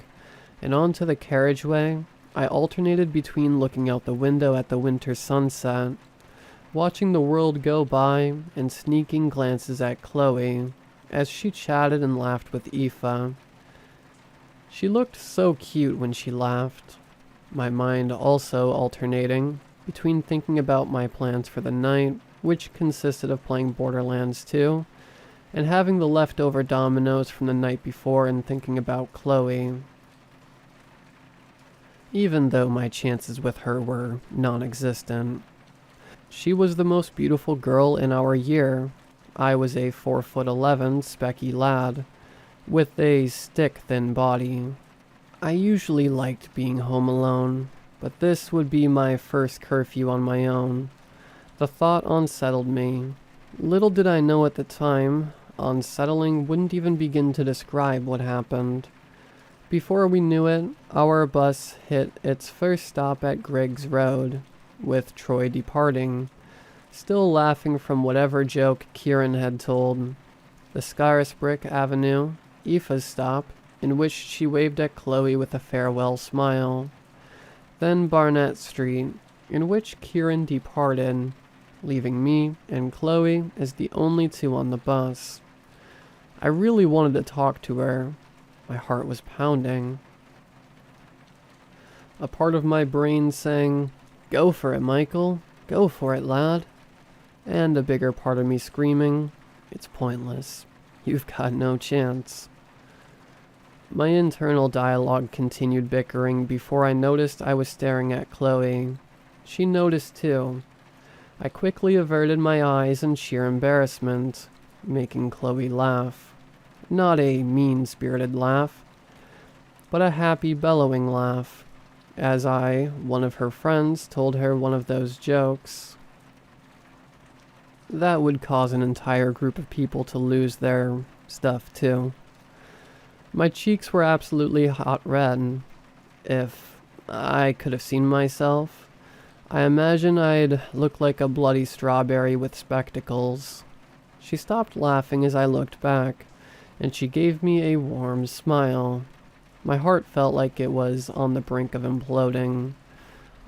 and onto the carriageway, I alternated between looking out the window at the winter sunset, watching the world go by, and sneaking glances at Chloe as she chatted and laughed with Aoife. She looked so cute when she laughed, my mind also alternating between thinking about my plans for the night, which consisted of playing Borderlands 2, and having the leftover dominoes from the night before and thinking about Chloe. Even though my chances with her were non-existent. She was the most beautiful girl in our year. I was a 4'11" specky lad, with a stick-thin body. I usually liked being home alone, but this would be my first curfew on my own. The thought unsettled me. Little did I know at the time, unsettling wouldn't even begin to describe what happened. Before we knew it, our bus hit its first stop at Griggs Road, with Troy departing, still laughing from whatever joke Kieran had told. The Scarisbrick Avenue, Aoife's stop, in which she waved at Chloe with a farewell smile. Then Barnett Street, in which Kieran departed, leaving me and Chloe as the only two on the bus. I really wanted to talk to her. My heart was pounding. A part of my brain sang, "Go for it, Michael. Go for it, lad." And a bigger part of me screaming, It's pointless. You've got no chance. My internal dialogue continued bickering before I noticed I was staring at Chloe. She noticed too. I quickly averted my eyes in sheer embarrassment, making Chloe laugh. Not a mean-spirited laugh, but a happy bellowing laugh, as I, one of her friends, told her one of those jokes that would cause an entire group of people to lose their stuff too. My cheeks were absolutely hot red. If I could have seen myself, I imagine I'd look like a bloody strawberry with spectacles. She stopped laughing as I looked back, and she gave me a warm smile. My heart felt like it was on the brink of imploding.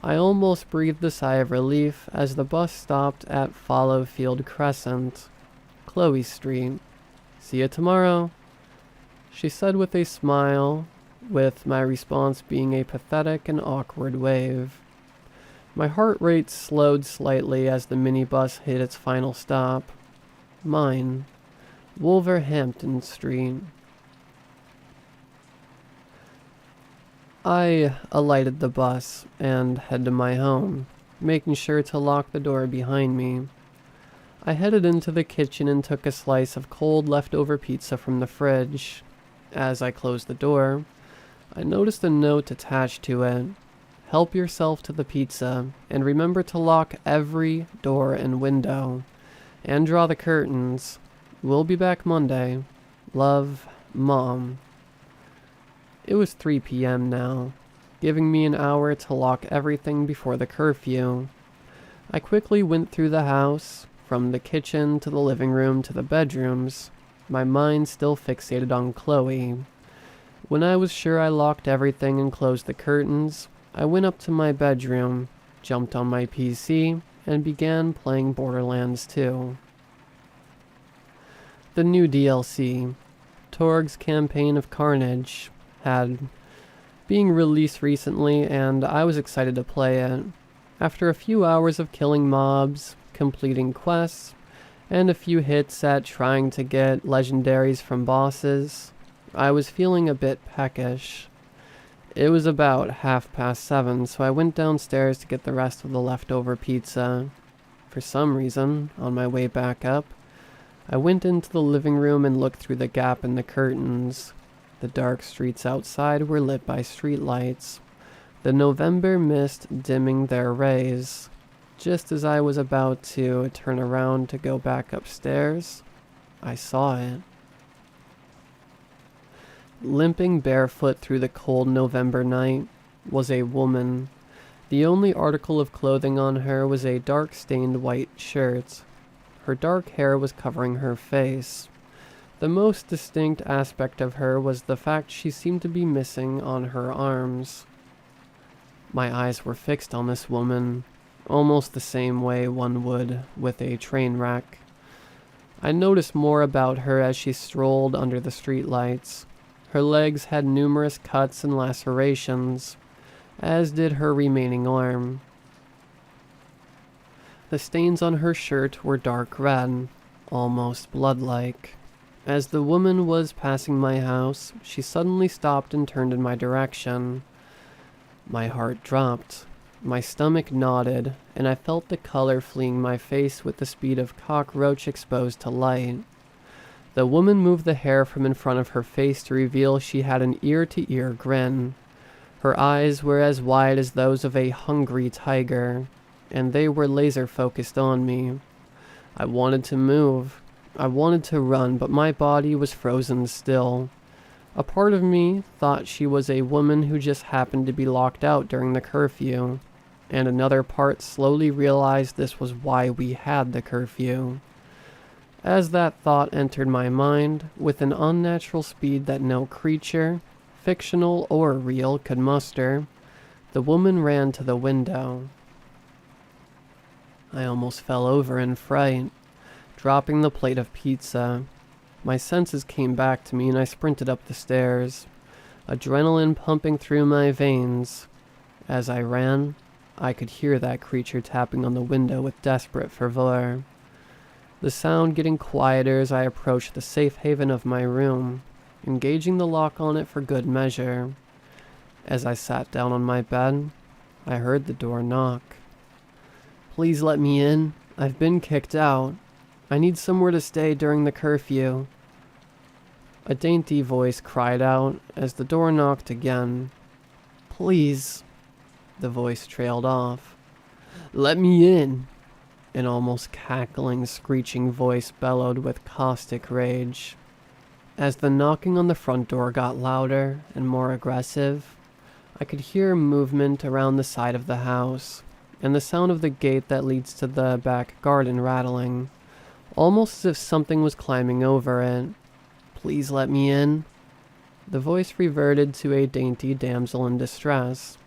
I almost breathed a sigh of relief as the bus stopped at Fallowfield Crescent, Chloe Street. See you tomorrow, she said with a smile, with my response being a pathetic and awkward wave. My heart rate slowed slightly as the minibus hit its final stop. Mine, Wolverhampton Street. I alighted the bus and headed to my home, making sure to lock the door behind me. I headed into the kitchen and took a slice of cold leftover pizza from the fridge. As I closed the door, I noticed a note attached to it. Help yourself to the pizza, and remember to lock every door and window, and draw the curtains. We'll be back Monday. Love, Mom. It was 3 p.m. now, giving me an hour to lock everything before the curfew. I quickly went through the house, from the kitchen to the living room to the bedrooms, my mind still fixated on Chloe. When I was sure I locked everything and closed the curtains, I went up to my bedroom, jumped on my PC, and began playing Borderlands 2. The new DLC, Torg's Campaign of Carnage, had being released recently, and I was excited to play it. After a few hours of killing mobs, completing quests, and a few hits at trying to get legendaries from bosses, I was feeling a bit peckish. It was about 7:30, so I went downstairs to get the rest of the leftover pizza. For some reason, on my way back up, I went into the living room and looked through the gap in the curtains. The dark streets outside were lit by streetlights, the November mist dimming their rays. Just as I was about to turn around to go back upstairs, I saw it. Limping barefoot through the cold November night was a woman. The only article of clothing on her was a dark-stained white shirt. Her dark hair was covering her face. The most distinct aspect of her was the fact she seemed to be missing on her arms. My eyes were fixed on this woman, almost the same way one would with a train wreck. I noticed more about her as she strolled under the streetlights. Her legs had numerous cuts and lacerations, as did her remaining arm. The stains on her shirt were dark red, almost blood-like. As the woman was passing my house, she suddenly stopped and turned in my direction. My heart dropped. My stomach knotted, and I felt the color fleeing my face with the speed of cockroach exposed to light. The woman moved the hair from in front of her face to reveal she had an ear-to-ear grin. Her eyes were as wide as those of a hungry tiger, and they were laser-focused on me. I wanted to move. I wanted to run, but my body was frozen still. A part of me thought she was a woman who just happened to be locked out during the curfew, and another part slowly realized this was why we had the curfew. As that thought entered my mind, with an unnatural speed that no creature, fictional or real, could muster, the woman ran to the window. I almost fell over in fright, dropping the plate of pizza. My senses came back to me and I sprinted up the stairs, adrenaline pumping through my veins. As I ran, I could hear that creature tapping on the window with desperate fervor. the sound getting quieter as I approached the safe haven of my room, engaging the lock on it for good measure. As I sat down on my bed, I heard the door knock. "Please let me in. I've been kicked out. I need somewhere to stay during the curfew." A dainty voice cried out as the door knocked again. "Please." The voice trailed off. "Let me in." An almost cackling, screeching voice bellowed with caustic rage. As the knocking on the front door got louder and more aggressive, I could hear movement around the side of the house, and the sound of the gate that leads to the back garden rattling, almost as if something was climbing over it. "Please let me in." The voice reverted to a dainty damsel in distress,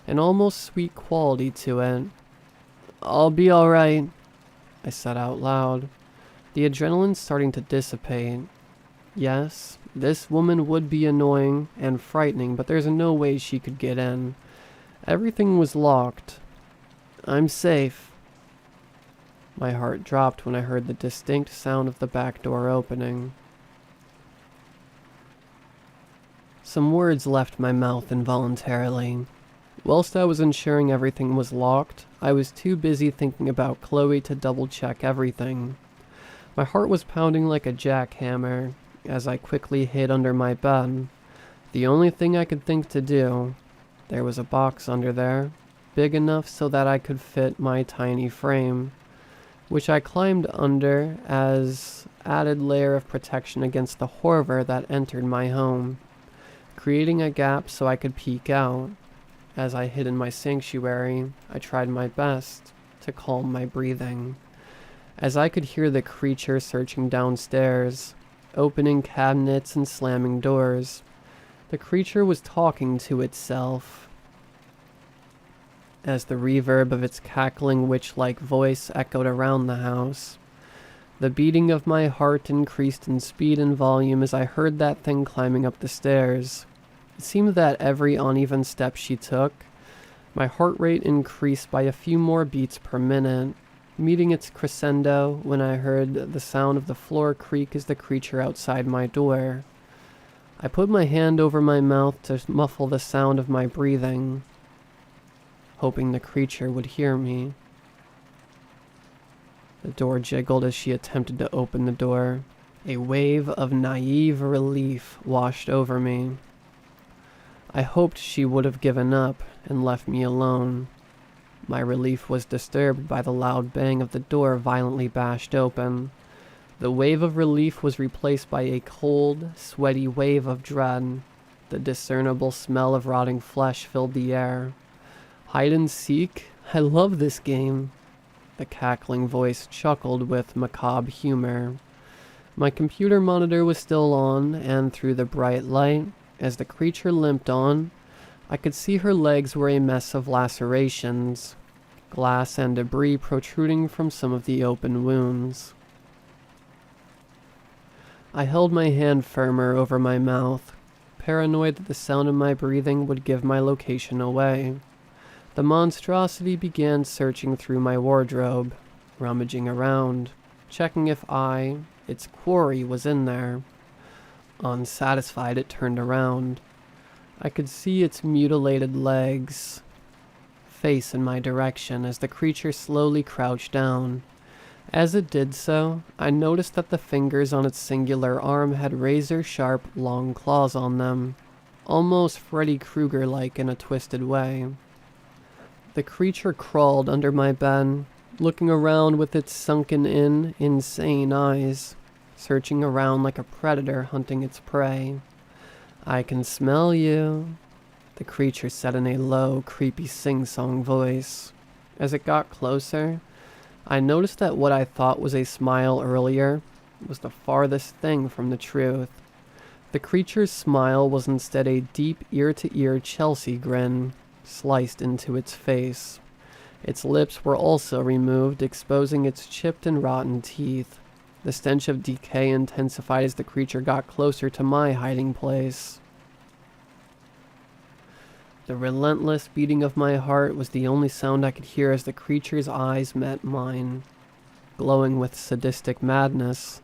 an almost sweet quality to it. "I'll be all right," I said out loud, the adrenaline starting to dissipate. Yes, this woman would be annoying and frightening, but there's no way she could get in. Everything was locked. "I'm safe." My heart dropped when I heard the distinct sound of the back door opening. Some words left my mouth involuntarily. Whilst I was ensuring everything was locked, I was too busy thinking about Chloe to double-check everything. My heart was pounding like a jackhammer as I quickly hid under my bed. The only thing I could think to do. There was a box under there, big enough so that I could fit my tiny frame, which I climbed under as added layer of protection against the horror that entered my home, creating a gap so I could peek out. As I hid in my sanctuary, I tried my best to calm my breathing, as I could hear the creature searching downstairs, opening cabinets and slamming doors. The creature was talking to itself, as the reverb of its cackling witch-like voice echoed around the house. The beating of my heart increased in speed and volume as I heard that thing climbing up the stairs. It seemed that every uneven step she took, my heart rate increased by a few more beats per minute, meeting its crescendo when I heard the sound of the floor creak as the creature outside my door. I put my hand over my mouth to muffle the sound of my breathing, hoping the creature would hear me. The door jiggled as she attempted to open the door. A wave of naive relief washed over me. I hoped she would have given up and left me alone. My relief was disturbed by the loud bang of the door violently bashed open. The wave of relief was replaced by a cold, sweaty wave of dread. The discernible smell of rotting flesh filled the air. "Hide and seek? I love this game." The cackling voice chuckled with macabre humor. My computer monitor was still on, and through the bright light, as the creature limped on, I could see her legs were a mess of lacerations, glass and debris protruding from some of the open wounds. I held my hand firmer over my mouth, paranoid that the sound of my breathing would give my location away. The monstrosity began searching through my wardrobe, rummaging around, checking if its quarry, was in there. Unsatisfied, it turned around. I could see its mutilated legs face in my direction as the creature slowly crouched down. As it did so, I noticed that the fingers on its singular arm had razor-sharp, long claws on them, almost Freddy Krueger-like in a twisted way. The creature crawled under my bed, looking around with its sunken-in, insane eyes, searching around like a predator hunting its prey. "I can smell you," the creature said in a low, creepy sing-song voice. As it got closer, I noticed that what I thought was a smile earlier was the farthest thing from the truth. The creature's smile was instead a deep ear-to-ear Chelsea grin, sliced into its face. Its lips were also removed, exposing its chipped and rotten teeth. The stench of decay intensified as the creature got closer to my hiding place. The relentless beating of my heart was the only sound I could hear as the creature's eyes met mine. glowing with sadistic madness.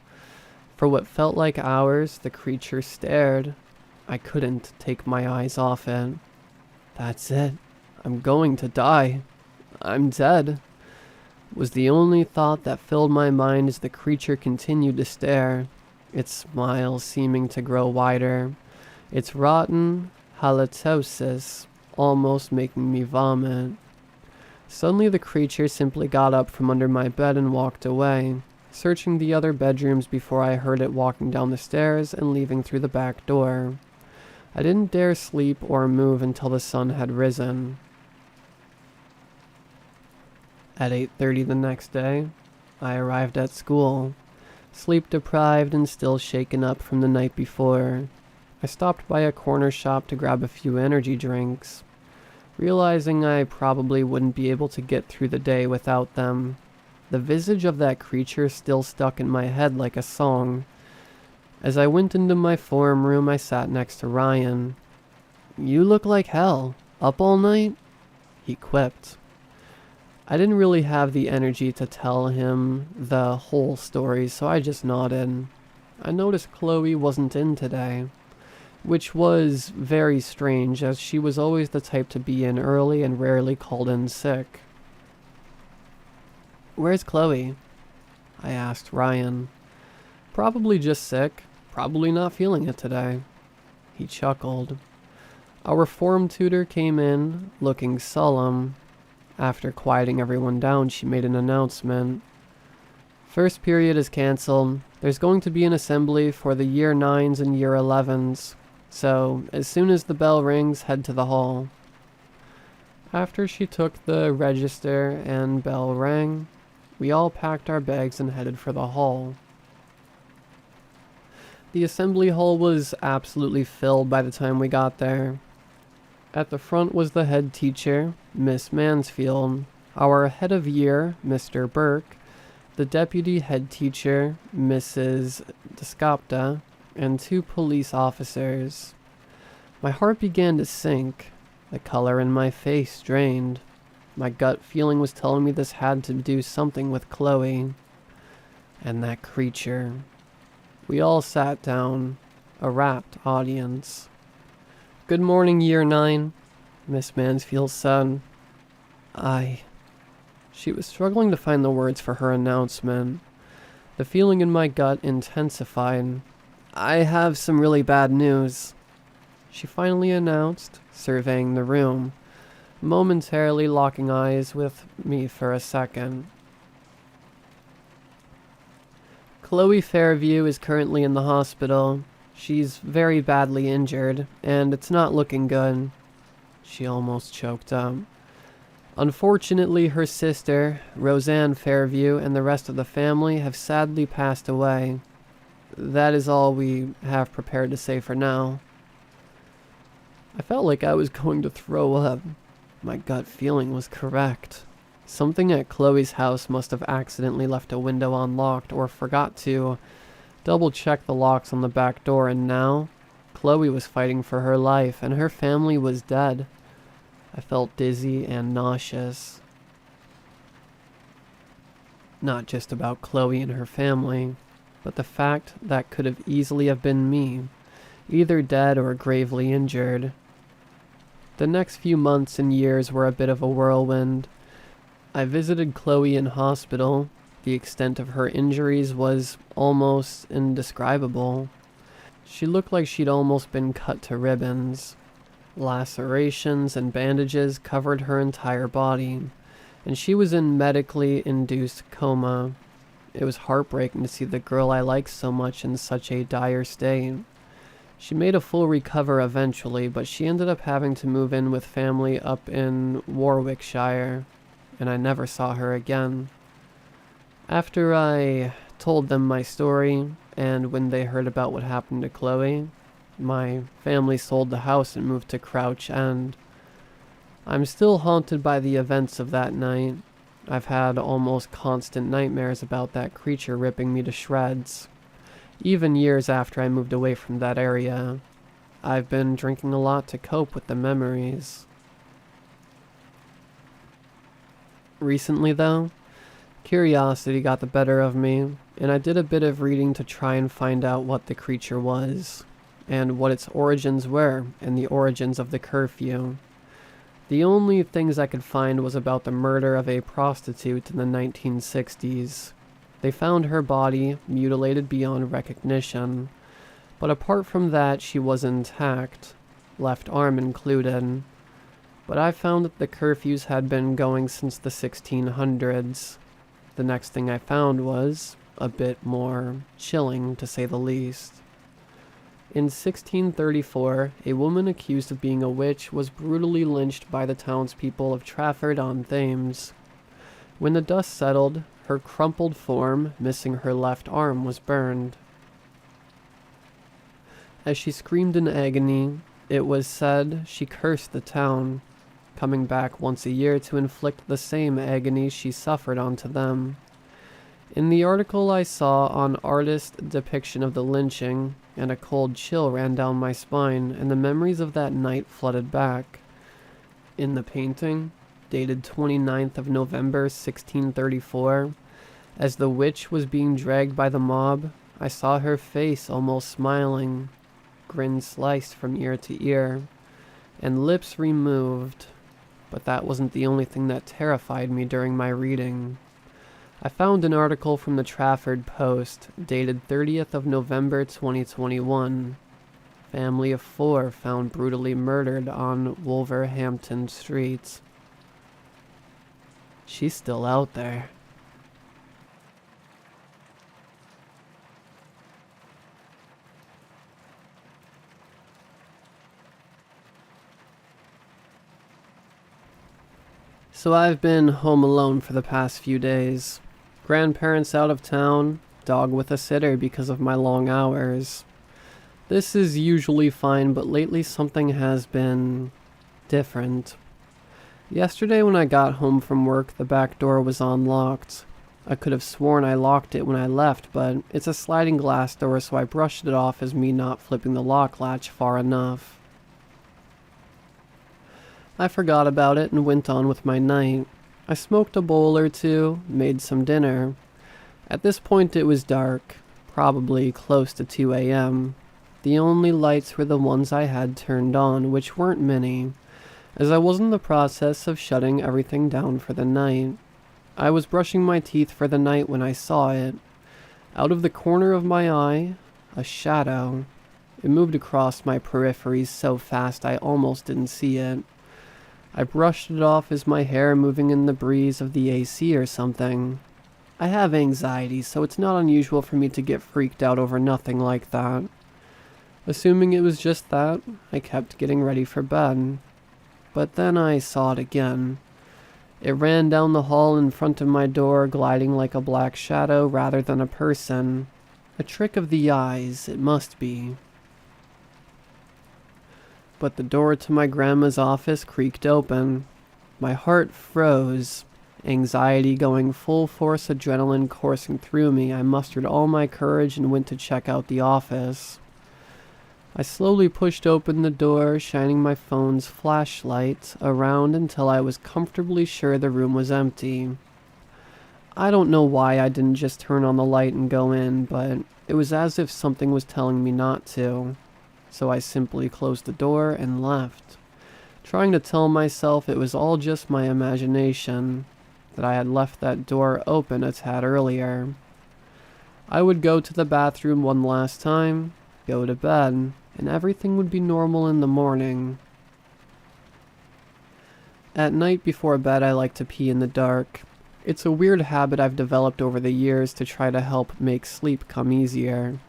For what felt like hours, the creature stared. I couldn't take my eyes off it. That's it. I'm going to die. I'm dead, was the only thought that filled my mind as the creature continued to stare, its smile seeming to grow wider, its rotten halitosis almost making me vomit. Suddenly the creature simply got up from under my bed and walked away, searching the other bedrooms before I heard it walking down the stairs and leaving through the back door. I didn't dare sleep or move until the sun had risen. At 8:30 the next day, I arrived at school, sleep deprived and still shaken up from the night before. I stopped by a corner shop to grab a few energy drinks, realizing I probably wouldn't be able to get through the day without them. The visage of that creature still stuck in my head like a song. As I went into my form room, I sat next to Ryan. "You look like hell. Up all night?" he quipped. I didn't really have the energy to tell him the whole story, so I just nodded. I noticed Chloe wasn't in today, which was very strange as she was always the type to be in early and rarely called in sick. "Where's Chloe?" I asked Ryan. "Probably just sick, probably not feeling it today." He chuckled. Our form tutor came in, looking solemn. After quieting everyone down, she made an announcement. "First period is cancelled. There's going to be an assembly for the year 9s and year 11s. So, as soon as the bell rings, head to the hall." After she took the register and bell rang, we all packed our bags and headed for the hall. The assembly hall was absolutely filled by the time we got there. At the front was the head teacher, Miss Mansfield, our head of year, Mr. Burke, the deputy head teacher, Mrs. Descopta, and 2 police officers. My heart began to sink. The color in my face drained. My gut feeling was telling me this had to do something with Chloe. And that creature. We all sat down, a rapt audience. "Good morning, year 9, Miss Mansfield said. She was struggling to find the words for her announcement. The feeling in my gut intensified. "I have some really bad news," she finally announced, surveying the room, momentarily locking eyes with me for a second. "Chloe Fairview is currently in the hospital. She's very badly injured, and it's not looking good." She almost choked up. "Unfortunately, her sister, Roseanne Fairview, and the rest of the family have sadly passed away. That is all we have prepared to say for now." I felt like I was going to throw up. My gut feeling was correct. Something at Chloe's house must have accidentally left a window unlocked or forgot to double-check the locks on the back door, and now Chloe was fighting for her life and her family was dead. I felt dizzy and nauseous. Not just about Chloe and her family, but the fact that could have easily have been me, either dead or gravely injured. The next few months and years were a bit of a whirlwind. I visited Chloe in hospital. The extent of her injuries was almost indescribable. She looked like she'd almost been cut to ribbons. Lacerations and bandages covered her entire body, and she was in medically induced coma. It was heartbreaking to see the girl I liked so much in such a dire state. She made a full recover eventually, but she ended up having to move in with family up in Warwickshire, and I never saw her again. After I told them my story, and when they heard about what happened to Chloe, my family sold the house and moved to Crouch End. I'm still haunted by the events of that night. I've had almost constant nightmares about that creature ripping me to shreds. Even years after I moved away from that area, I've been drinking a lot to cope with the memories. Recently though, Curiosity got the better of me, and I did a bit of reading to try and find out what the creature was, and what its origins were, and the origins of the curfew. The only things I could find was about the murder of a prostitute in the 1960s. They found her body mutilated beyond recognition, but apart from that she was intact, left arm included. But I found that the curfews had been going since the 1600s. The next thing I found was a bit more chilling, to say the least. In 1634, a woman accused of being a witch was brutally lynched by the townspeople of Trafford-on-Thames. When the dust settled, her crumpled form, missing her left arm, was burned. As she screamed in agony, it was said she cursed the town, coming back once a year to inflict the same agony she suffered onto them. In the article I saw an artist depiction of the lynching, and a cold chill ran down my spine, and the memories of that night flooded back. In the painting, dated 29th of November 1634, as the witch was being dragged by the mob, I saw her face almost smiling, grin sliced from ear to ear, and lips removed. But that wasn't the only thing that terrified me during my reading. I found an article from the Trafford Post, dated 30th of November 2021. Family of 4 found brutally murdered on Wolverhampton streets. She's still out there. So I've been home alone for the past few days. Grandparents out of town, dog with a sitter because of my long hours. This is usually fine, but lately something has been different. Yesterday when I got home from work, the back door was unlocked. I could have sworn I locked it when I left, but it's a sliding glass door, so I brushed it off as me not flipping the lock latch far enough. I forgot about it and went on with my night. I smoked a bowl or two, made some dinner. At this point it was dark, probably close to 2 a.m. The only lights were the ones I had turned on, which weren't many, as I was in the process of shutting everything down for the night. I was brushing my teeth for the night when I saw it. Out of the corner of my eye, a shadow. It moved across my peripheries so fast I almost didn't see it. I brushed it off as my hair moving in the breeze of the AC or something. I have anxiety, so it's not unusual for me to get freaked out over nothing like that. Assuming it was just that, I kept getting ready for bed. But then I saw it again. It ran down the hall in front of my door, gliding like a black shadow rather than a person. A trick of the eyes, it must be. But the door to my grandma's office creaked open. My heart froze. Anxiety going full force, adrenaline coursing through me, I mustered all my courage and went to check out the office. I slowly pushed open the door, shining my phone's flashlight around until I was comfortably sure the room was empty. I don't know why I didn't just turn on the light and go in, but it was as if something was telling me not to. So I simply closed the door and left, trying to tell myself it was all just my imagination, that I had left that door open a tad earlier. I would go to the bathroom one last time, go to bed, and everything would be normal in the morning. At night before bed, I like to pee in the dark. It's a weird habit I've developed over the years to try to help make sleep come easier.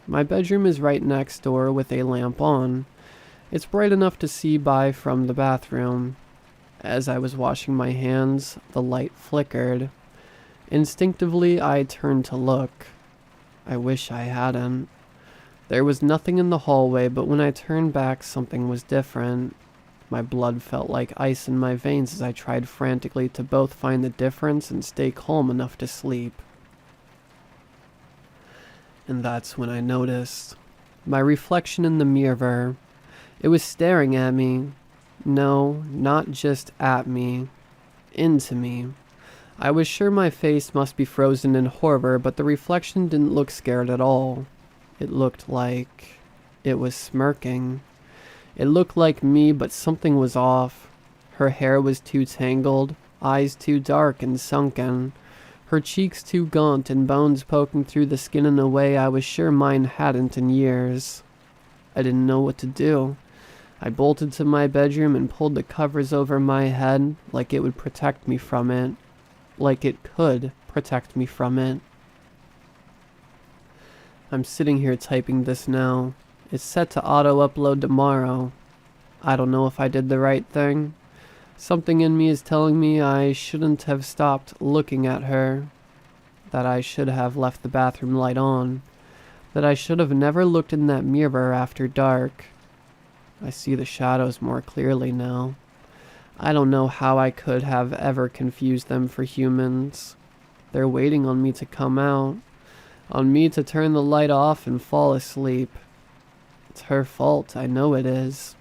My bedroom is right next door with a lamp on. It's bright enough to see by from the bathroom. As I was washing my hands, the light flickered. Instinctively, I turned to look. I wish I hadn't. There was nothing in the hallway, but when I turned back, something was different. My blood felt like ice in my veins as I tried frantically to both find the difference and stay calm enough to sleep. And that's when I noticed my reflection in the mirror. It was staring at me. No, not just at me. Into me. I was sure my face must be frozen in horror, but the reflection didn't look scared at all. It looked like it was smirking. It looked like me, but something was off. Her hair was too tangled, eyes too dark and sunken, her cheeks too gaunt and bones poking through the skin in a way I was sure mine hadn't in years. I didn't know what to do. I bolted to my bedroom and pulled the covers over my head like it would protect me from it. Like it could protect me from it. I'm sitting here typing this now. It's set to auto-upload tomorrow. I don't know if I did the right thing. Something in me is telling me I shouldn't have stopped looking at her. That I should have left the bathroom light on. That I should have never looked in that mirror after dark. I see the shadows more clearly now. I don't know how I could have ever confused them for humans. They're waiting on me to come out. On me to turn the light off and fall asleep. It's her fault, I know it is.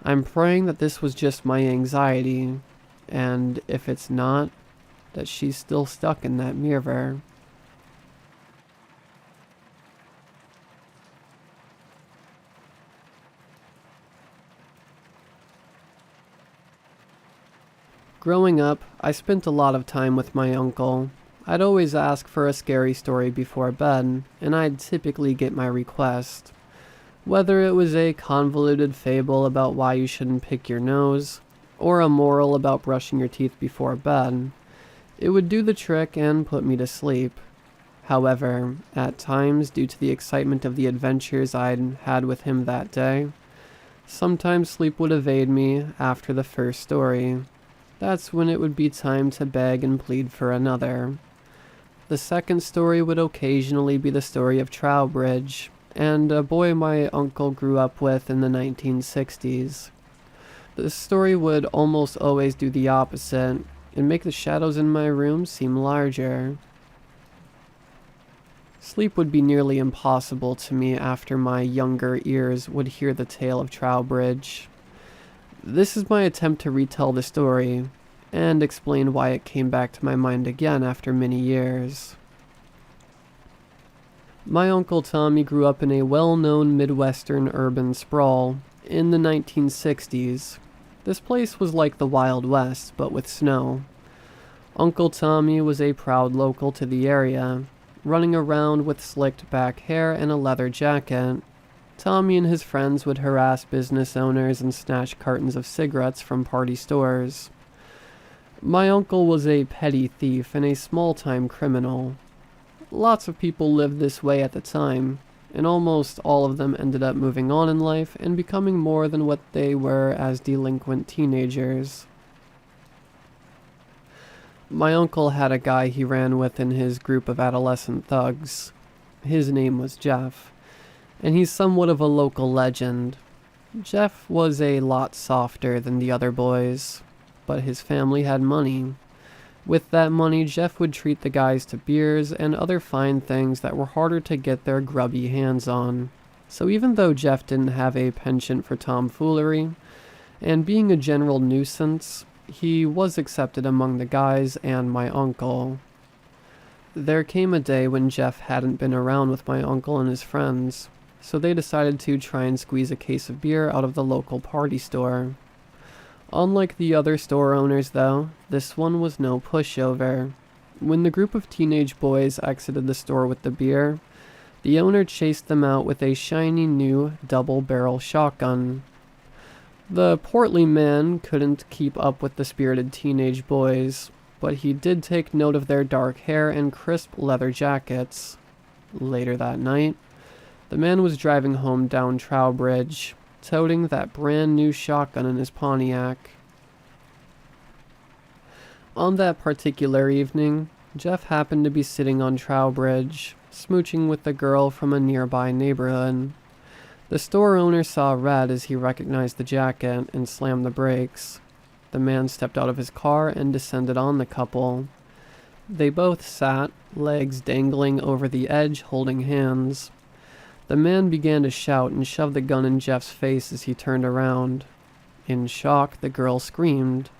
I'm praying that this was just my anxiety, and if it's not, that she's still stuck in that mirror. Growing up, I spent a lot of time with my uncle. I'd always ask for a scary story before bed, and I'd typically get my request. Whether it was a convoluted fable about why you shouldn't pick your nose, or a moral about brushing your teeth before bed, it would do the trick and put me to sleep. However, at times, due to the excitement of the adventures I'd had with him that day, sometimes sleep would evade me after the first story. That's when it would be time to beg and plead for another. The second story would occasionally be the story of Trowbridge, and a boy my uncle grew up with in the 1960s. The story would almost always do the opposite, and make the shadows in my room seem larger. Sleep would be nearly impossible to me after my younger ears would hear the tale of Trowbridge. This is my attempt to retell the story, and explain why it came back to my mind again after many years. My Uncle Tommy grew up in a well-known Midwestern urban sprawl in the 1960s. This place was like the Wild West, but with snow. Uncle Tommy was a proud local to the area, running around with slicked back hair and a leather jacket. Tommy and his friends would harass business owners and snatch cartons of cigarettes from party stores. My uncle was a petty thief and a small-time criminal. Lots of people lived this way at the time, and almost all of them ended up moving on in life and becoming more than what they were as delinquent teenagers. My uncle had a guy he ran with in his group of adolescent thugs. His name was Jeff, and he's somewhat of a local legend. Jeff was a lot softer than the other boys, but his family had money. With that money, Jeff would treat the guys to beers and other fine things that were harder to get their grubby hands on. So even though Jeff didn't have a penchant for tomfoolery, and being a general nuisance, he was accepted among the guys and my uncle. There came a day when Jeff hadn't been around with my uncle and his friends, so they decided to try and squeeze a case of beer out of the local party store. Unlike the other store owners, though, this one was no pushover. When the group of teenage boys exited the store with the beer, the owner chased them out with a shiny new double-barrel shotgun. The portly man couldn't keep up with the spirited teenage boys, but he did take note of their dark hair and crisp leather jackets. Later that night, the man was driving home down Trowbridge, toting that brand new shotgun in his Pontiac. On that particular evening, Jeff happened to be sitting on Trowbridge, smooching with a girl from a nearby neighborhood. The store owner saw red as he recognized the jacket and slammed the brakes. The man stepped out of his car and descended on the couple. They both sat, legs dangling over the edge, holding hands. The man began to shout and shove the gun in Jeff's face as he turned around. In shock, the girl screamed.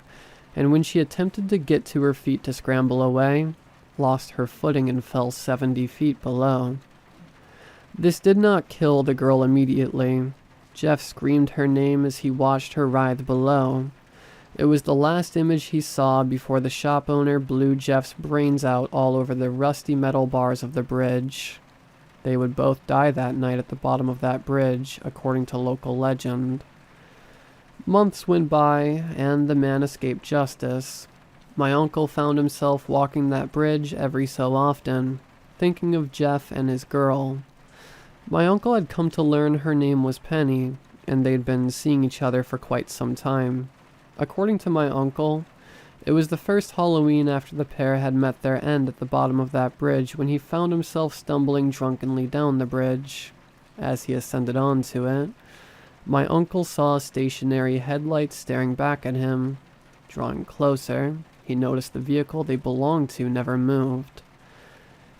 and when she attempted to get to her feet to scramble away, lost her footing and fell 70 feet below. This did not kill the girl immediately. Jeff screamed her name as he watched her writhe below. It was the last image he saw before the shop owner blew Jeff's brains out all over the rusty metal bars of the bridge. They would both die that night at the bottom of that bridge, according to local legend. Months went by, and the man escaped justice. My uncle found himself walking that bridge every so often, thinking of Jeff and his girl. My uncle had come to learn her name was Penny, and they'd been seeing each other for quite some time. According to my uncle, it was the first Halloween after the pair had met their end at the bottom of that bridge when he found himself stumbling drunkenly down the bridge. As he ascended onto it, my uncle saw a stationary headlight staring back at him. Drawing closer, he noticed the vehicle they belonged to never moved.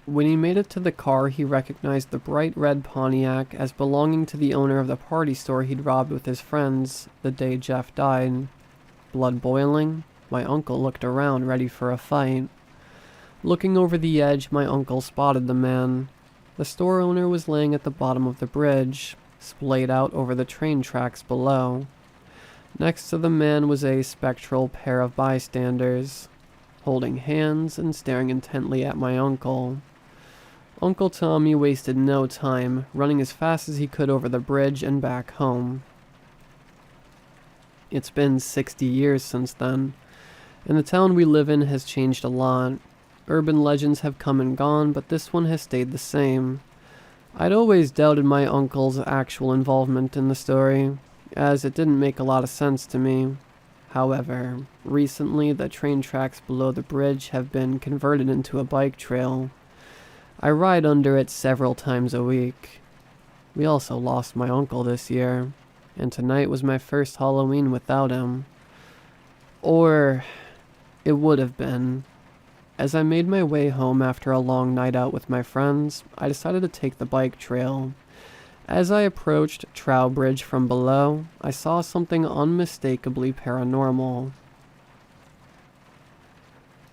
When he made it to the car, he recognized the bright red Pontiac as belonging to the owner of the party store he'd robbed with his friends the day Jeff died. Blood boiling, my uncle looked around, ready for a fight. Looking over the edge, my uncle spotted the man. The store owner was laying at the bottom of the bridge, splayed out over the train tracks below. Next to the man was a spectral pair of bystanders, holding hands and staring intently at my uncle. Uncle Tommy wasted no time, running as fast as he could over the bridge and back home. It's been 60 years since then, and the town we live in has changed a lot. Urban legends have come and gone, but this one has stayed the same. I'd always doubted my uncle's actual involvement in the story, as it didn't make a lot of sense to me. However, recently the train tracks below the bridge have been converted into a bike trail. I ride under it several times a week. We also lost my uncle this year, and tonight was my first Halloween without him. Or it would have been. As I made my way home after a long night out with my friends, I decided to take the bike trail. As I approached Trowbridge from below, I saw something unmistakably paranormal.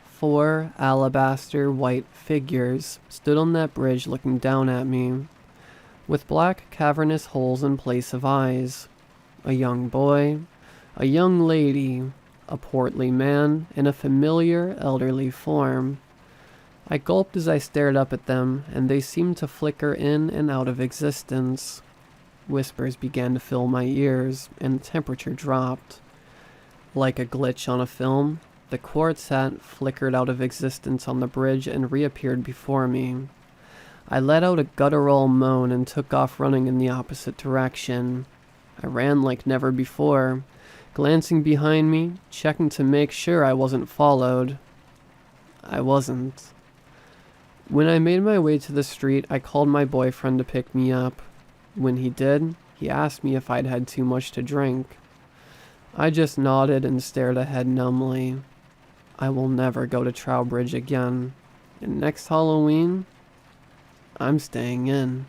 4 alabaster white figures stood on that bridge looking down at me, with black cavernous holes in place of eyes. A young boy, a young lady, a portly man, and a familiar elderly form. I gulped as I stared up at them, and they seemed to flicker in and out of existence. Whispers began to fill my ears, and the temperature dropped. Like a glitch on a film, the quartet flickered out of existence on the bridge and reappeared before me. I let out a guttural moan and took off running in the opposite direction. I ran like never before, glancing behind me, checking to make sure I wasn't followed. I wasn't. When I made my way to the street, I called my boyfriend to pick me up. When he did, he asked me if I'd had too much to drink. I just nodded and stared ahead numbly. I will never go to Trowbridge again, and next Halloween, I'm staying in.